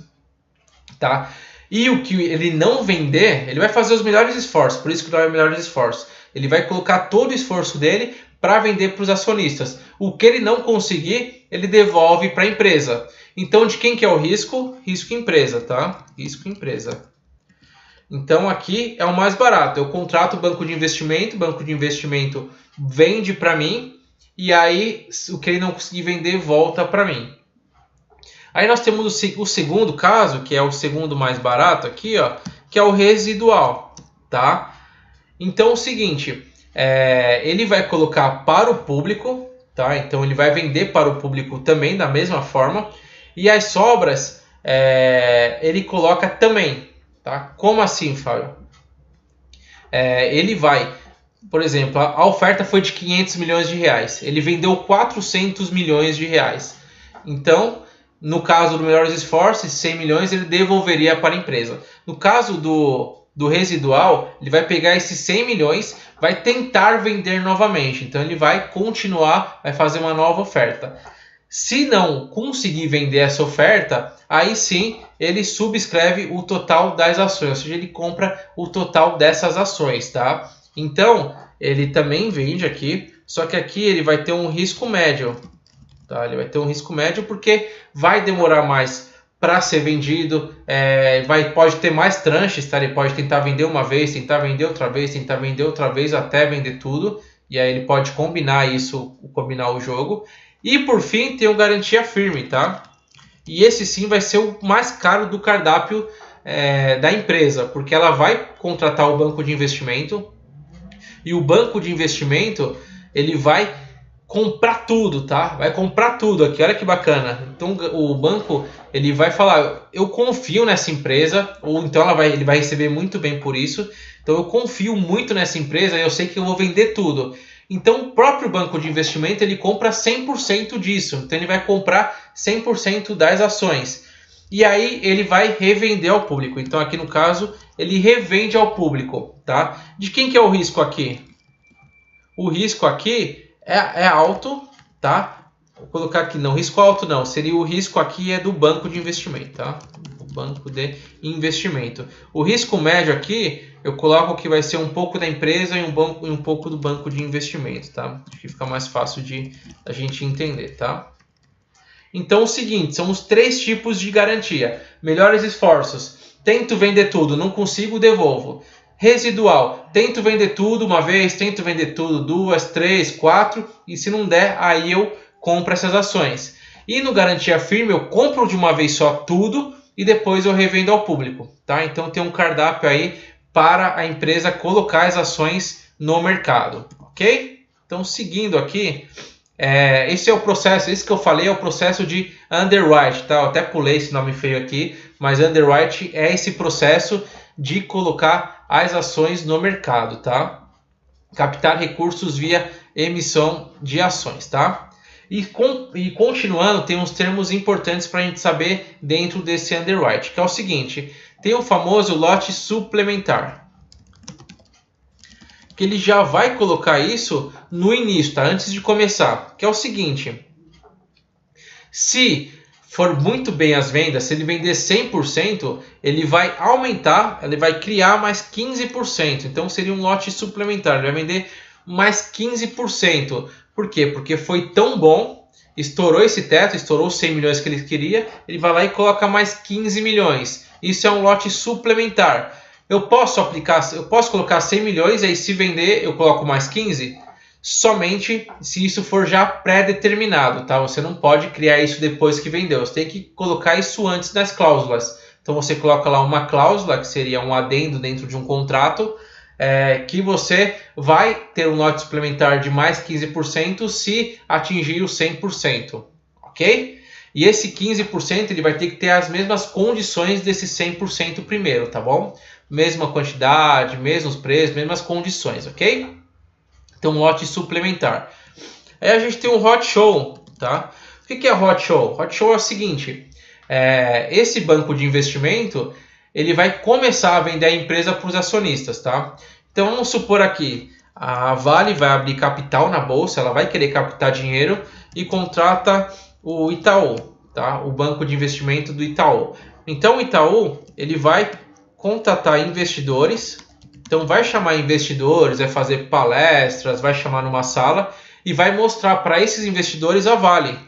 tá? E o que ele não vender, ele vai fazer os melhores esforços, por isso que não é melhores esforços. Ele vai colocar todo o esforço dele para vender para os acionistas. O que ele não conseguir, ele devolve para a empresa. Então, de quem que é o risco? Risco empresa, tá? Risco empresa. Então, aqui é o mais barato. Eu contrato o banco de investimento vende para mim, e aí o que ele não conseguir vender, volta para mim. Aí nós temos o segundo caso, que é o segundo mais barato aqui, ó, que é o residual, tá? Então, é o seguinte... ele vai colocar para o público, tá? Então ele vai vender para o público também da mesma forma, e as sobras ele coloca também, tá? Como assim, Fábio? Ele vai, por exemplo, a oferta foi de 500 milhões de reais, ele vendeu 400 milhões de reais. Então, no caso do melhores esforços, 100 milhões ele devolveria para a empresa. No caso do residual, ele vai pegar esses 100 milhões, vai tentar vender novamente. Então ele vai continuar, vai fazer uma nova oferta. Se não conseguir vender essa oferta, aí sim ele subscreve o total das ações, ou seja, ele compra o total dessas ações, tá? Então ele também vende aqui, só que aqui ele vai ter um risco médio, tá? Ele vai ter um risco médio porque vai demorar mais para ser vendido, pode ter mais tranches, tá? Ele pode tentar vender uma vez, tentar vender outra vez, tentar vender outra vez, até vender tudo. E aí ele pode combinar isso, combinar o jogo. E por fim tem o garantia firme, tá? E esse sim vai ser o mais caro do cardápio da empresa, porque ela vai contratar o banco de investimento. E o banco de investimento, ele vai comprar tudo, tá? Vai comprar tudo aqui, olha que bacana. Então o banco, ele vai falar, eu confio nessa empresa, ou então ele vai receber muito bem por isso. Então eu confio muito nessa empresa, eu sei que eu vou vender tudo. Então o próprio banco de investimento ele compra 100% disso. Então ele vai comprar 100% das ações. E aí ele vai revender ao público. Então aqui no caso ele revende ao público, tá? De quem que é o risco aqui? O risco aqui é alto, tá? Vou colocar aqui, não, risco alto não, seria o risco aqui é do banco de investimento, tá? O banco de investimento. O risco médio aqui, eu coloco que vai ser um pouco da empresa e um pouco do banco de investimento, tá? Acho que fica mais fácil de a gente entender, tá? Então, o seguinte, são os 3 tipos de garantia. Melhores esforços. Tento vender tudo, não consigo, devolvo. Residual. Tento vender tudo uma vez, tento vender tudo 2, 3, 4. E se não der, aí eu compro essas ações. E no garantia firme, eu compro de uma vez só tudo e depois eu revendo ao público. Tá? Então, tem um cardápio aí para a empresa colocar as ações no mercado. Ok? Então, seguindo aqui... esse é o processo, esse que eu falei é o processo de underwrite, tá? Eu até pulei esse nome feio aqui, mas underwrite é esse processo de colocar as ações no mercado, tá? Captar recursos via emissão de ações, tá? E continuando, tem uns termos importantes para a gente saber dentro desse underwrite, que é o seguinte, tem o famoso lote suplementar, que ele já vai colocar isso no início, tá? Antes de começar, que é o seguinte, se for muito bem as vendas, se ele vender 100%, ele vai aumentar, ele vai criar mais 15%, então seria um lote suplementar, ele vai vender mais 15%, por quê? Porque foi tão bom, estourou esse teto, estourou os 100 milhões que ele queria, ele vai lá e coloca mais 15 milhões, isso é um lote suplementar. Eu posso colocar 100 milhões e aí se vender eu coloco mais 15? Somente se isso for já pré-determinado, tá? Você não pode criar isso depois que vendeu, você tem que colocar isso antes das cláusulas. Então você coloca lá uma cláusula, que seria um adendo dentro de um contrato, que você vai ter um lote suplementar de mais 15% se atingir o 100%, ok? E esse 15% ele vai ter que ter as mesmas condições desse 100% primeiro, tá bom? Mesma quantidade, mesmos preços, mesmas condições, ok? Então, lote suplementar. Aí a gente tem um hot show, tá? O que é hot show? Hot show é o seguinte, esse banco de investimento, ele vai começar a vender a empresa para os acionistas, tá? Então, vamos supor aqui, a Vale vai abrir capital na bolsa, ela vai querer captar dinheiro e contrata o Itaú, tá? O banco de investimento do Itaú. Então, o Itaú, ele vai contatar investidores, então vai chamar investidores, vai fazer palestras, vai chamar numa sala e vai mostrar para esses investidores a Vale.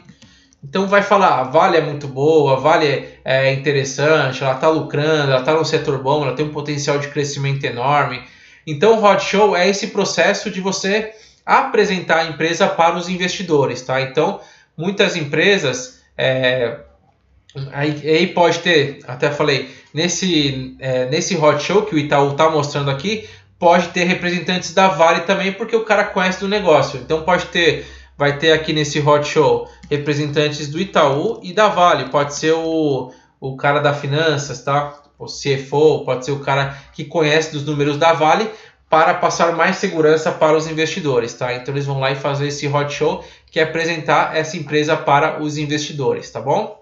Então vai falar, a Vale é muito boa, a Vale é interessante, ela está lucrando, ela está num setor bom, ela tem um potencial de crescimento enorme. Então o hot show é esse processo de você apresentar a empresa para os investidores, tá? Então muitas empresas, aí pode ter, até falei, nesse hot show que o Itaú está mostrando aqui, pode ter representantes da Vale também, porque o cara conhece do negócio. Então vai ter aqui nesse hot show representantes do Itaú e da Vale. Pode ser o cara da finanças, tá? O CFO, pode ser o cara que conhece dos números da Vale, para passar mais segurança para os investidores, tá? Então eles vão lá e fazer esse hot show, que é apresentar essa empresa para os investidores, tá bom?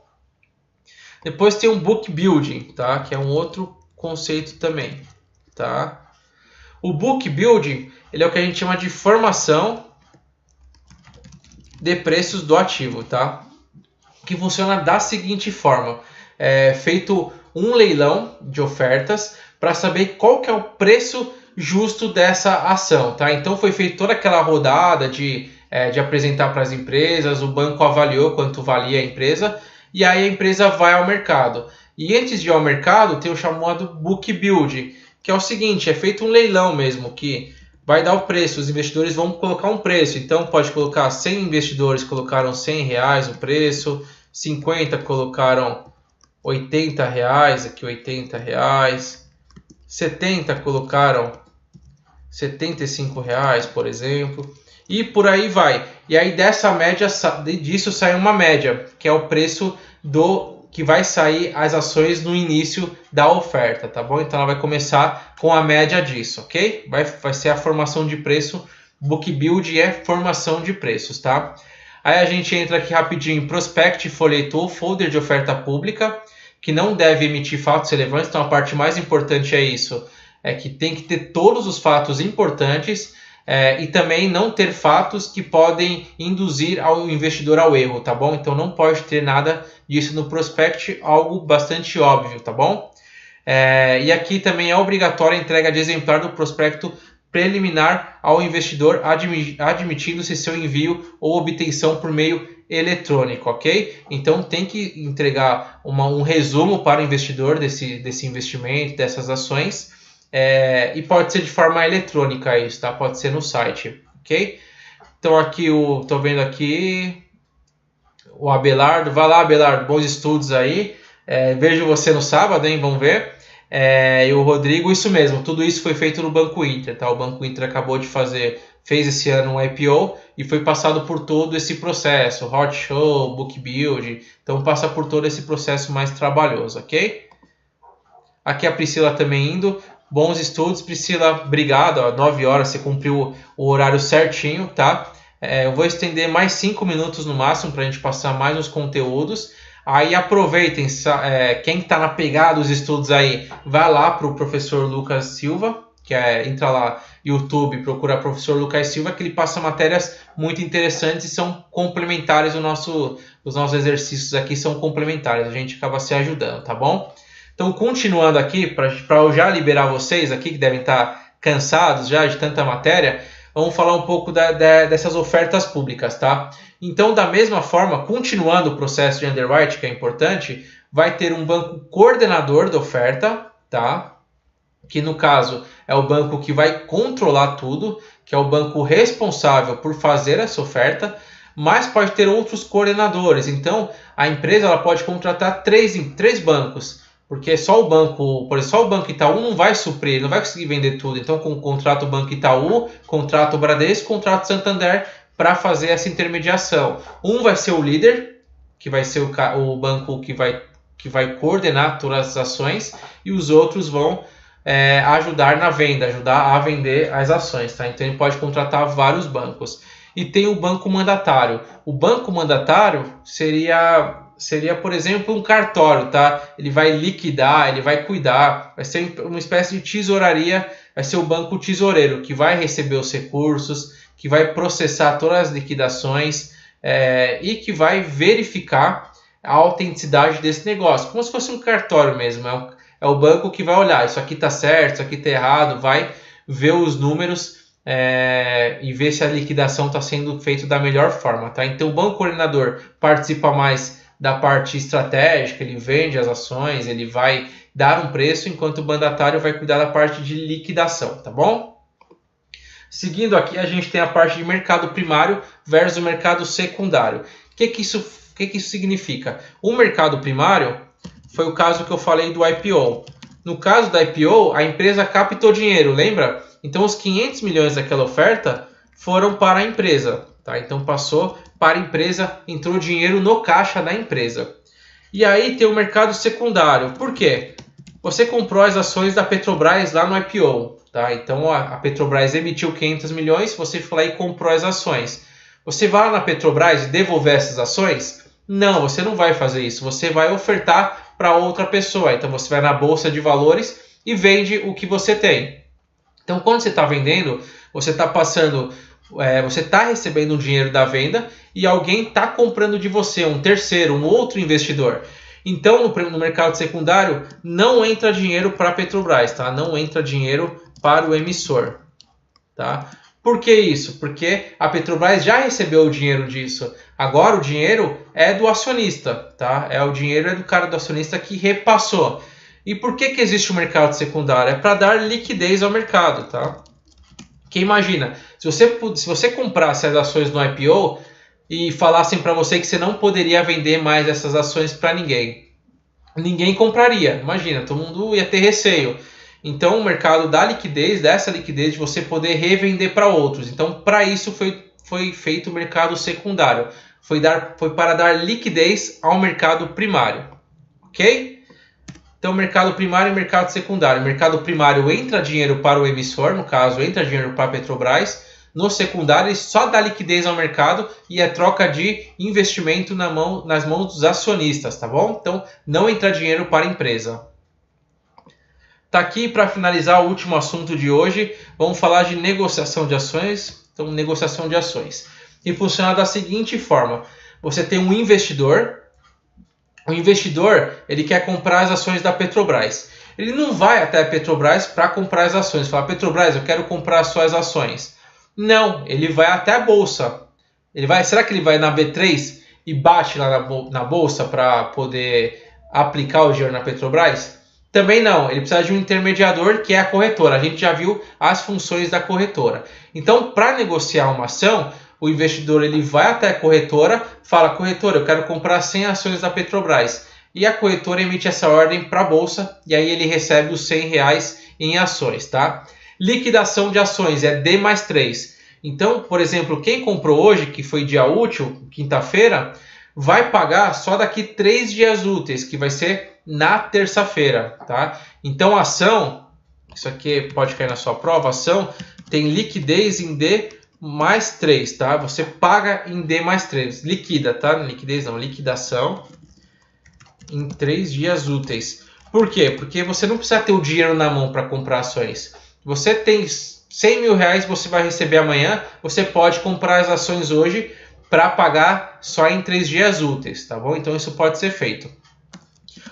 Depois tem um book building, tá? Que é um outro conceito também, tá? O book building, ele é o que a gente chama de formação de preços do ativo, tá? Que funciona da seguinte forma: é feito um leilão de ofertas para saber qual que é o preço justo dessa ação, tá? Então foi feita toda aquela rodada de apresentar para as empresas, o banco avaliou quanto valia a empresa, e aí a empresa vai ao mercado. E antes de ir ao mercado, tem o chamado book build, que é o seguinte, é feito um leilão mesmo, que vai dar o preço, os investidores vão colocar um preço. Então pode colocar 100 investidores, colocaram R$100 o preço, 50 colocaram R$80, aqui R$80, 70 colocaram R$75, por exemplo, e por aí vai. E aí dessa média, disso sai uma média, que é o preço que vai sair as ações no início da oferta, tá bom? Então ela vai começar com a média disso, ok? Vai ser a formação de preço Book Build é formação de preços, tá? Aí a gente entra aqui rapidinho em Prospect, folhetou, folder de oferta pública, que não deve emitir fatos relevantes. Então a parte mais importante é isso, é que tem que ter todos os fatos importantes e também não ter fatos que podem induzir ao investidor ao erro, tá bom? Então não pode ter nada disso no prospect, algo bastante óbvio, tá bom? E aqui também é obrigatória a entrega de exemplar do prospecto preliminar ao investidor, admitindo-se seu envio ou obtenção por meio eletrônico, ok? Então tem que entregar um resumo para o investidor desse investimento, dessas ações, e pode ser de forma eletrônica isso, tá? Pode ser no site, ok? Então aqui tô vendo aqui o Abelardo. Vai lá, Abelardo, bons estudos aí. Vejo você no sábado, hein? Vamos ver. E o Rodrigo, isso mesmo, tudo isso foi feito no Banco Inter, tá? O Banco Inter acabou de fez esse ano um IPO e foi passado por todo esse processo, hot show, book build, então passa por todo esse processo mais trabalhoso, ok? Aqui a Priscila também indo, bons estudos, Priscila, obrigado, ó, 9 horas, você cumpriu o horário certinho, tá? Eu vou estender mais 5 minutos no máximo para a gente passar mais os conteúdos. Aí aproveitem, quem está na pegada dos estudos aí, vai lá para o professor Lucas Silva, entra lá YouTube, procura professor Lucas Silva, que ele passa matérias muito interessantes e são complementares, os nossos exercícios aqui são complementares, a gente acaba se ajudando, tá bom? Então continuando aqui, para eu já liberar vocês aqui, que devem estar cansados já de tanta matéria, vamos falar um pouco dessas ofertas públicas, tá? Então, da mesma forma, continuando o processo de underwriting, que é importante, vai ter um banco coordenador da oferta, tá? Que no caso é o banco que vai controlar tudo, que é o banco responsável por fazer essa oferta, mas pode ter outros coordenadores. Então, a empresa ela pode contratar três bancos, porque só o Banco Itaú não vai suprir, não vai conseguir vender tudo. Então, contrata o Banco Itaú, contrata o Bradesco, contrata o Santander para fazer essa intermediação. Um vai ser o líder, que vai ser o banco que vai coordenar todas as ações, e os outros vão ajudar na venda, ajudar a vender as ações, tá? Então, ele pode contratar vários bancos. E tem o banco mandatário. O banco mandatário seria, por exemplo, um cartório, tá? Ele vai liquidar, ele vai cuidar, vai ser uma espécie de tesouraria, vai ser o banco tesoureiro, que vai receber os recursos, que vai processar todas as liquidações e que vai verificar a autenticidade desse negócio, como se fosse um cartório mesmo. É o banco que vai olhar, isso aqui está certo, isso aqui está errado, vai ver os números e ver se a liquidação está sendo feita da melhor forma, tá? Então o banco coordenador participa mais da parte estratégica, ele vende as ações, ele vai dar um preço, enquanto o mandatário vai cuidar da parte de liquidação, tá bom? Seguindo aqui, a gente tem a parte de mercado primário versus mercado secundário. O que isso significa? O mercado primário foi o caso que eu falei do IPO. No caso da IPO, a empresa captou dinheiro, lembra? Então, os 500 milhões daquela oferta foram para a empresa. Tá? Então, passou para a empresa, entrou dinheiro no caixa da empresa. E aí tem o mercado secundário. Por quê? Você comprou as ações da Petrobras lá no IPO. Tá? Então, a Petrobras emitiu 500 milhões, você foi lá e comprou as ações. Você vai lá na Petrobras e devolver essas ações? Não, você não vai fazer isso. Você vai ofertar para outra pessoa. Então, você vai na Bolsa de Valores e vende o que você tem. Então, quando você está vendendo, você está passando, você está recebendo um dinheiro da venda e alguém está comprando de você, um terceiro, um outro investidor. Então, no mercado secundário, não entra dinheiro para a Petrobras, tá? Não entra dinheiro para o emissor, tá? Por que isso? Porque a Petrobras já recebeu o dinheiro disso. Agora o dinheiro é do acionista, tá? O dinheiro é do cara do acionista que repassou. E por que existe o mercado secundário? É para dar liquidez ao mercado, tá? Porque imagina, se você comprasse as ações no IPO e falassem para você que você não poderia vender mais essas ações para ninguém. Ninguém compraria, imagina, todo mundo ia ter receio. Então o mercado dá liquidez, dessa liquidez de você poder revender para outros. Então para isso foi feito o mercado secundário. Foi para dar liquidez ao mercado primário, ok? Então, mercado primário e mercado secundário. Mercado primário entra dinheiro para o emissor, no caso, entra dinheiro para a Petrobras. no secundário ele só dá liquidez ao mercado e é troca de investimento nas mãos dos acionistas, tá bom? Então não entra dinheiro para a empresa. Tá aqui para finalizar o último assunto de hoje, vamos falar de negociação de ações. Então, negociação de ações. E funciona da seguinte forma: você tem um investidor. O investidor, ele quer comprar as ações da Petrobras. Ele não vai até a Petrobras para comprar as ações. Fala, Petrobras, eu quero comprar as suas ações. Não, ele vai até a bolsa. Será que ele vai na B3 e bate lá na bolsa para poder aplicar o dinheiro na Petrobras? Também não, ele precisa de um intermediador, que é a corretora. A gente já viu as funções da corretora. Então, para negociar uma ação, o investidor ele vai até a corretora, fala, corretora, eu quero comprar 100 ações da Petrobras. E a corretora emite essa ordem para a bolsa e aí ele recebe os R$100 em ações, tá? Liquidação de ações é D+3. Então, por exemplo, quem comprou hoje, que foi dia útil, quinta-feira, vai pagar só daqui 3 dias úteis, que vai ser na terça-feira, tá? Então a ação, isso aqui pode cair na sua prova, a ação tem liquidez em D+3, tá? Você paga em D+3, liquida, tá? Liquidez não, liquidação em 3 dias úteis. Por quê? Porque você não precisa ter o dinheiro na mão para comprar ações. Você tem R$100 mil, você vai receber amanhã, você pode comprar as ações hoje para pagar só em 3 dias úteis, tá bom? Então isso pode ser feito.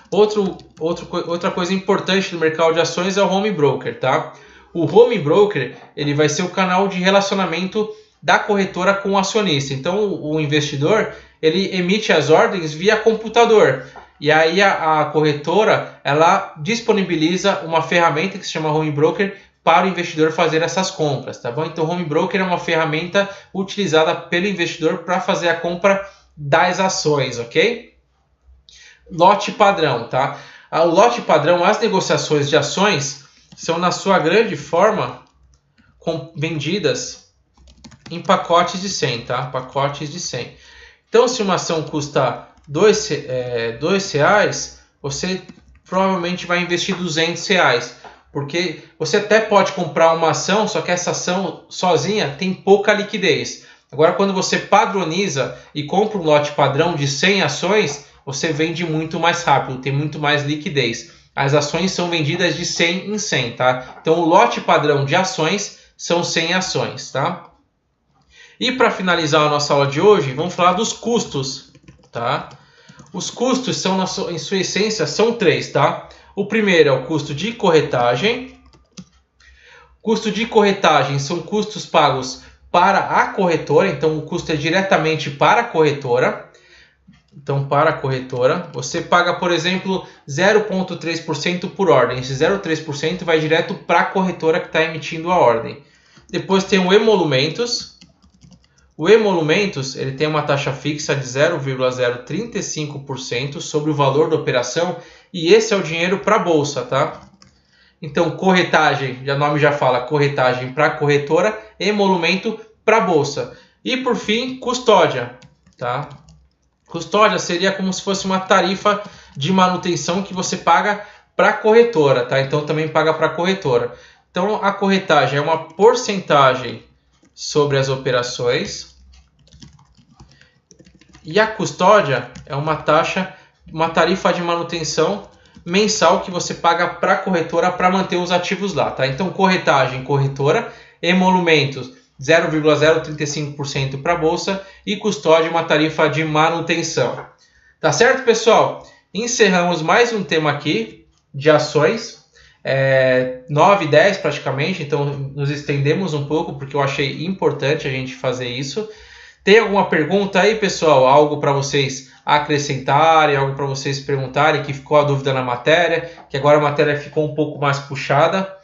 Outra coisa importante no mercado de ações é o home broker, tá? O home broker ele vai ser o canal de relacionamento da corretora com o acionista. Então o investidor ele emite as ordens via computador e aí a corretora ela disponibiliza uma ferramenta que se chama home broker para o investidor fazer essas compras, tá bom? Então o home broker é uma ferramenta utilizada pelo investidor para fazer a compra das ações, ok? Lote padrão, tá? O lote padrão, as negociações de ações são na sua grande forma vendidas em pacotes de 100, tá? Pacotes de 100. Então, se uma ação custa R$2, você provavelmente vai investir R$200, porque você até pode comprar uma ação, só que essa ação sozinha tem pouca liquidez. Agora, quando você padroniza e compra um lote padrão de 100 ações, você vende muito mais rápido, tem muito mais liquidez. As ações são vendidas de 100 em 100, tá? Então, o lote padrão de ações são 100 ações, tá? E para finalizar a nossa aula de hoje, vamos falar dos custos, tá? Os custos são, em sua essência, são 3, tá? O primeiro é o custo de corretagem. Custo de corretagem são custos pagos para a corretora, então o custo é diretamente para a corretora. Então, para a corretora, você paga, por exemplo, 0,3% por ordem. Esse 0,3% vai direto para a corretora que está emitindo a ordem. Depois tem o emolumentos. O emolumentos ele tem uma taxa fixa de 0,035% sobre o valor da operação e esse é o dinheiro para a bolsa, tá? Então, corretagem, o nome já fala, corretagem para a corretora, emolumento para a bolsa. E, por fim, custódia, tá? Custódia seria como se fosse uma tarifa de manutenção que você paga para a corretora, tá? Então também paga para a corretora. Então a corretagem é uma porcentagem sobre as operações e a custódia é uma tarifa de manutenção mensal que você paga para a corretora para manter os ativos lá, tá? Então corretagem, corretora, emolumentos 0,035% para a bolsa e custódia uma tarifa de manutenção. Tá certo, pessoal? Encerramos mais um tema aqui de ações, 9 e 10 praticamente, então nos estendemos um pouco porque eu achei importante a gente fazer isso. Tem alguma pergunta aí, pessoal? Algo para vocês acrescentarem, algo para vocês perguntarem que ficou a dúvida na matéria, que agora a matéria ficou um pouco mais puxada.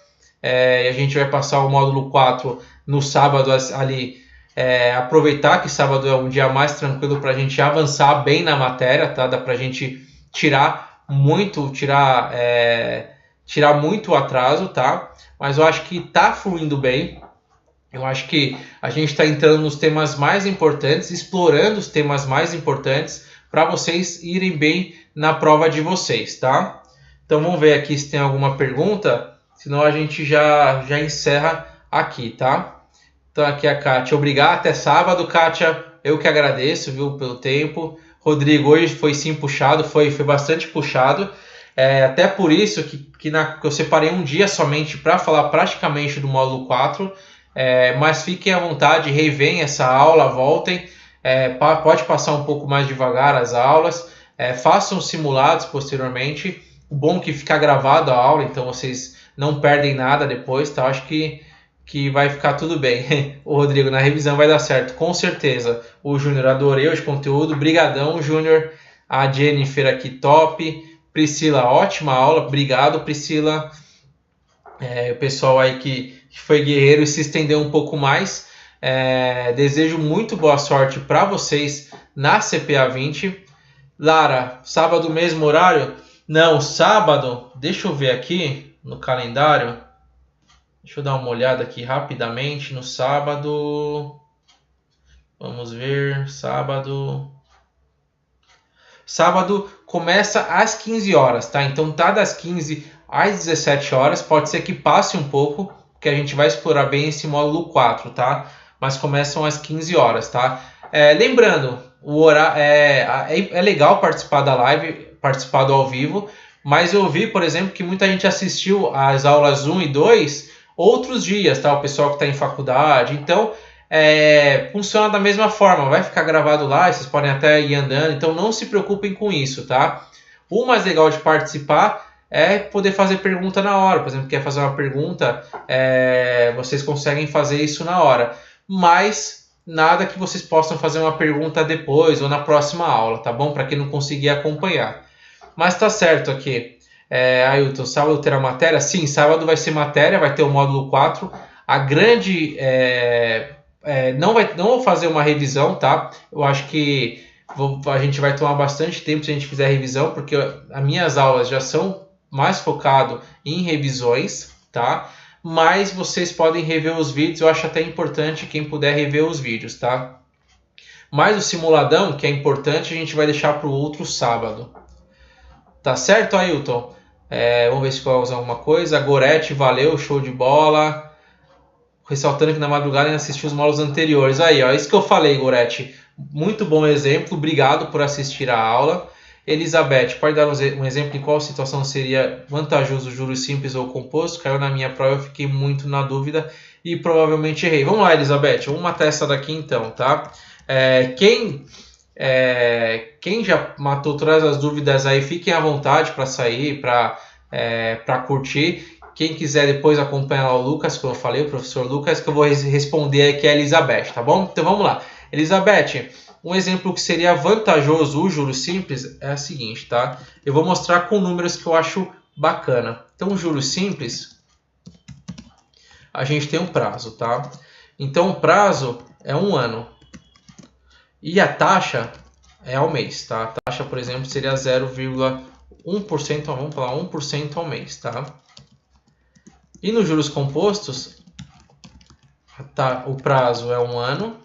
E a gente vai passar o módulo 4 no sábado ali, aproveitar que sábado é um dia mais tranquilo para a gente avançar bem na matéria, tá? Dá para a gente tirar muito atraso, tá? Mas eu acho que tá fluindo bem. Eu acho que a gente está entrando nos temas mais importantes, explorando os temas mais importantes para vocês irem bem na prova de vocês, tá? Então vamos ver aqui se tem alguma pergunta. Senão a gente já encerra aqui, tá? Então aqui a Kátia, obrigado, até sábado, Kátia. Eu que agradeço, viu, pelo tempo. Rodrigo, hoje foi sim puxado, foi bastante puxado. Até por isso que eu separei um dia somente para falar praticamente do módulo 4. Mas fiquem à vontade, reveem essa aula, voltem. Pode passar um pouco mais devagar as aulas. Façam simulados posteriormente. O bom é que fica gravado a aula, então vocês não perdem nada depois, tá? Acho que vai ficar tudo bem. O Rodrigo, na revisão vai dar certo, com certeza. O Júnior, adorei o conteúdo. Brigadão, Júnior. A Jennifer aqui, top. Priscila, ótima aula. Obrigado, Priscila. O pessoal aí que foi guerreiro e se estendeu um pouco mais. Desejo muito boa sorte para vocês na CPA 20. Lara, sábado mesmo horário? Não, sábado, deixa eu ver aqui no calendário. Deixa eu dar uma olhada aqui rapidamente no sábado. Vamos ver, sábado. Sábado começa às 15 horas, tá? Então tá das 15 às 17 horas. Pode ser que passe um pouco, porque a gente vai explorar bem esse módulo 4, tá? Mas começam às 15 horas, tá? Lembrando, o horário é legal participar da live, participar do ao vivo, mas eu vi, por exemplo, que muita gente assistiu às aulas 1 e 2 outros dias, tá? O pessoal que está em faculdade. Então, funciona da mesma forma. Vai ficar gravado lá, vocês podem até ir andando. Então, não se preocupem com isso, tá? O mais legal de participar é poder fazer pergunta na hora. Por exemplo, quer fazer uma pergunta, vocês conseguem fazer isso na hora. Mas nada que vocês possam fazer uma pergunta depois ou na próxima aula, tá bom? Para quem não conseguir acompanhar. Mas tá certo aqui. Ailton, sábado terá matéria? Sim, sábado vai ser matéria, vai ter o módulo 4. A grande... não vou fazer uma revisão, tá? Eu acho que a gente vai tomar bastante tempo se a gente fizer revisão, porque as minhas aulas já são mais focado em revisões, tá? Mas vocês podem rever os vídeos, eu acho até importante quem puder rever os vídeos, tá? Mas o simuladão, que é importante, a gente vai deixar para o outro sábado. Tá certo, Ailton? Vamos ver se vai usar alguma coisa. Gorete, valeu, show de bola. Ressaltando que na madrugada ainda assisti os módulos anteriores. Aí, ó, isso que eu falei, Gorete. Muito bom exemplo, obrigado por assistir a aula. Elizabeth, pode dar um exemplo em qual situação seria vantajoso juros simples ou composto? Caiu na minha prova, eu fiquei muito na dúvida e provavelmente errei. Vamos lá, Elizabeth, vamos matar essa daqui então, tá? Quem já matou todas as dúvidas aí, fiquem à vontade para sair, para curtir. Quem quiser depois acompanhar o Lucas, como eu falei, o professor Lucas, que eu vou responder aqui a Elizabeth, tá bom? Então vamos lá. Elizabeth, um exemplo que seria vantajoso o juros simples é o seguinte, tá? Eu vou mostrar com números que eu acho bacana. Então o juros simples, a gente tem um prazo, tá? Então o prazo é 1 ano. E a taxa é ao mês, tá? A taxa, por exemplo, seria 0,1%, vamos falar 1% ao mês, tá? E nos juros compostos, o prazo é 1 ano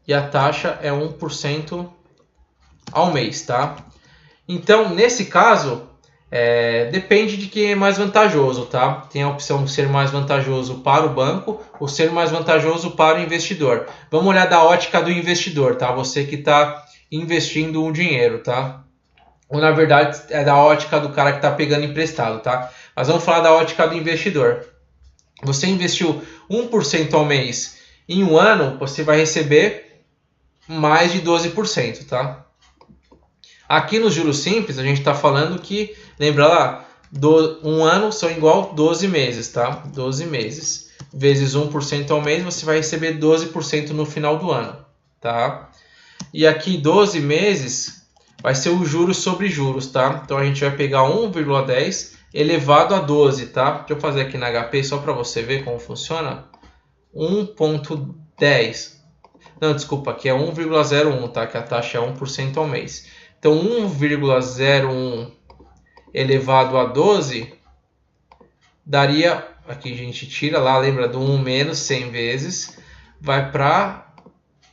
e a taxa é 1% ao mês, tá? Então, nesse caso, depende de quem é mais vantajoso, tá? Tem a opção de ser mais vantajoso para o banco ou ser mais vantajoso para o investidor. Vamos olhar da ótica do investidor, tá? Você que está investindo um dinheiro, tá? Ou, na verdade, é da ótica do cara que está pegando emprestado, tá? Mas vamos falar da ótica do investidor. Você investiu 1% ao mês em 1 ano, você vai receber mais de 12%, tá? Aqui nos juros simples, a gente está falando que, lembra lá, 1 ano são igual 12 meses, tá? 12 meses vezes 1% ao mês, você vai receber 12% no final do ano, tá? E aqui 12 meses vai ser o juros sobre juros, tá? Então a gente vai pegar 1,10 elevado a 12, tá? Deixa eu fazer aqui na HP só para você ver como funciona. 1,10. Não, desculpa, aqui é 1,01, tá? Que a taxa é 1% ao mês. Então 1,01 elevado a 12 daria, aqui a gente tira lá, lembra do 1 menos 100 vezes, vai para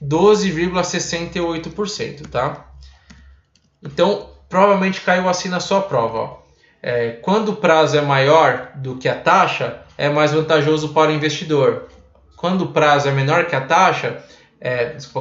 12,68%, tá? Então, provavelmente caiu assim na sua prova, ó. Quando o prazo é maior do que a taxa, é mais vantajoso para o investidor. quando o prazo é menor que a taxa,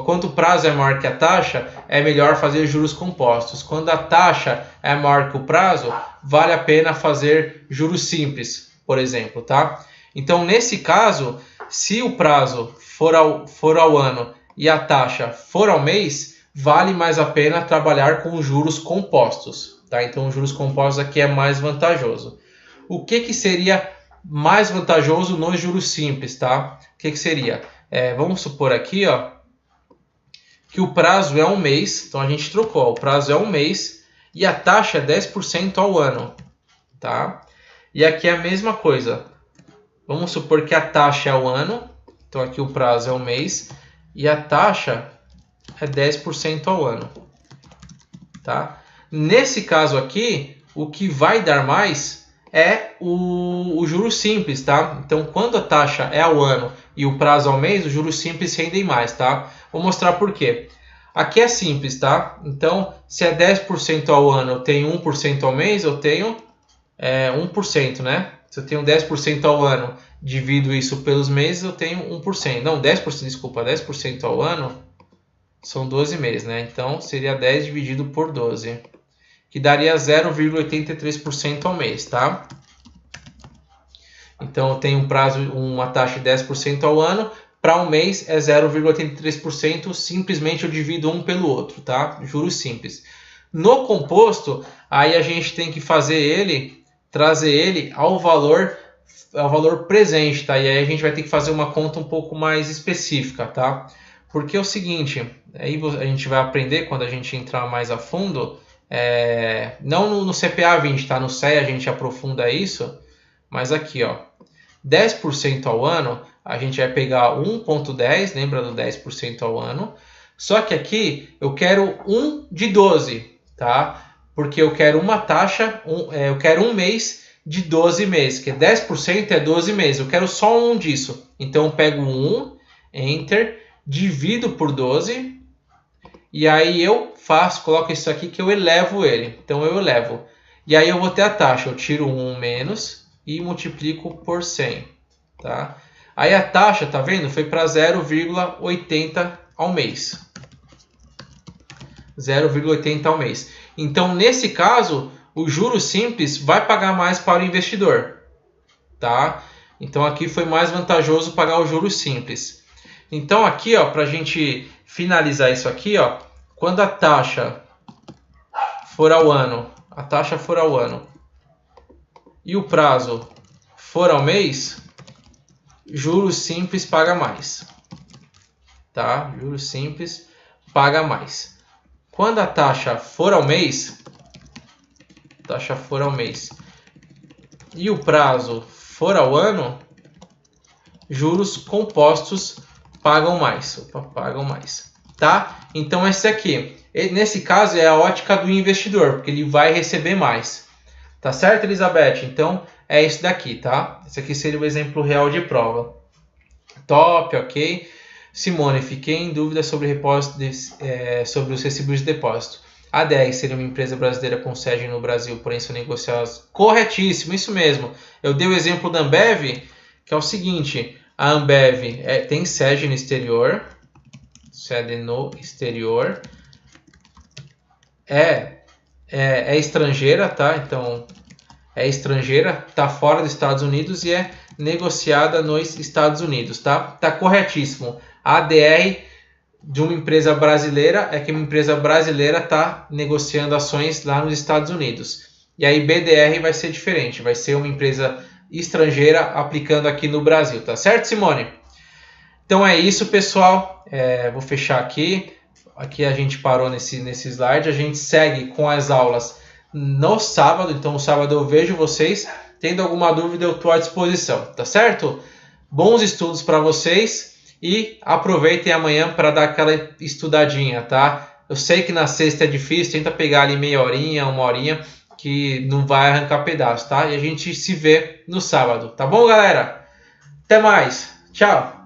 quando o prazo é maior que a taxa, é melhor fazer juros compostos. Quando a taxa é maior que o prazo, vale a pena fazer juros simples, por exemplo, tá? Então, nesse caso, se o prazo for ao ano e a taxa for ao mês, vale mais a pena trabalhar com juros compostos, tá? Então, os juros compostos aqui é mais vantajoso. O que seria mais vantajoso nos juros simples, tá? O que seria? Vamos supor aqui, ó, que o prazo é um mês, então a gente trocou, ó, o prazo é um mês e a taxa é 10% ao ano, tá? E aqui é a mesma coisa. Vamos supor que a taxa é ao ano, então aqui o prazo é um mês e a taxa é 10% ao ano, tá? Nesse caso aqui, o que vai dar mais é o juros simples, tá? Então, quando a taxa é ao ano e o prazo ao mês, os juros simples rendem mais, tá? Vou mostrar por quê. Aqui é simples, tá? Então, se é 10% ao ano, eu tenho 1% ao mês, eu tenho 1%, né? Se eu tenho 10% ao ano, divido isso pelos meses, eu tenho 1%. Não, 10%, desculpa, 10% ao ano são 12 meses, né? Então, seria 10 dividido por 12, que daria 0,83% ao mês, tá? Então, eu tenho um prazo, uma taxa de 10% ao ano. Para um mês é 0,83%, simplesmente eu divido um pelo outro, tá? Juros simples. No composto, aí a gente tem que trazer ele ao valor presente, tá? E aí a gente vai ter que fazer uma conta um pouco mais específica, tá? Porque é o seguinte, aí a gente vai aprender quando a gente entrar mais a fundo, não no CPA 20, tá? No CEA a gente aprofunda isso, mas aqui, ó, 10% ao ano, a gente vai pegar 1,10, lembra do 10% ao ano, só que aqui eu quero 1 de 12, tá? Porque eu quero uma taxa, eu quero um mês de 12 meses, que 10% é 12 meses, eu quero só um disso. Então eu pego 1, Enter, divido por 12, e aí eu coloco isso aqui que eu elevo ele. Então eu elevo. E aí eu vou ter a taxa, eu tiro 1 menos e multiplico por 100, tá? Aí a taxa, tá vendo? Foi para 0,80 ao mês. 0,80 ao mês. Então, nesse caso, o juros simples vai pagar mais para o investidor, tá? Então, aqui foi mais vantajoso pagar o juros simples. Então, aqui, ó, para a gente finalizar isso aqui, ó, quando a taxa for ao ano, e o prazo for ao mês, juros simples paga mais, tá? Juros simples paga mais. Quando a taxa for ao mês, e o prazo for ao ano, juros compostos pagam mais, tá? Então esse aqui, nesse caso é a ótica do investidor, porque ele vai receber mais, tá certo, Elizabeth? Então é isso daqui, tá? Esse aqui seria o exemplo real de prova. Top, ok? Simone, fiquei em dúvida sobre sobre os recibos de depósito. A ADR seria uma empresa brasileira com sede no Brasil, porém são negociadas. Corretíssimo, isso mesmo. Eu dei o exemplo da Ambev, que é o seguinte: a Ambev tem sede no exterior, é estrangeira, tá? Então é estrangeira, tá fora dos Estados Unidos e é negociada nos Estados Unidos, tá? Tá corretíssimo. A ADR de uma empresa brasileira é que uma empresa brasileira está negociando ações lá nos Estados Unidos. E aí BDR vai ser diferente, vai ser uma empresa estrangeira aplicando aqui no Brasil, tá certo, Simone? Então é isso, pessoal. Vou fechar aqui. Aqui a gente parou nesse slide. A gente segue com as aulas no sábado. Então no sábado eu vejo vocês. Tendo alguma dúvida eu estou à disposição, tá certo? Bons estudos para vocês. E aproveitem amanhã para dar aquela estudadinha, tá? Eu sei que na sexta é difícil, tenta pegar ali meia horinha, uma horinha, que não vai arrancar pedaço, tá? E a gente se vê no sábado, tá bom, galera? Até mais, tchau!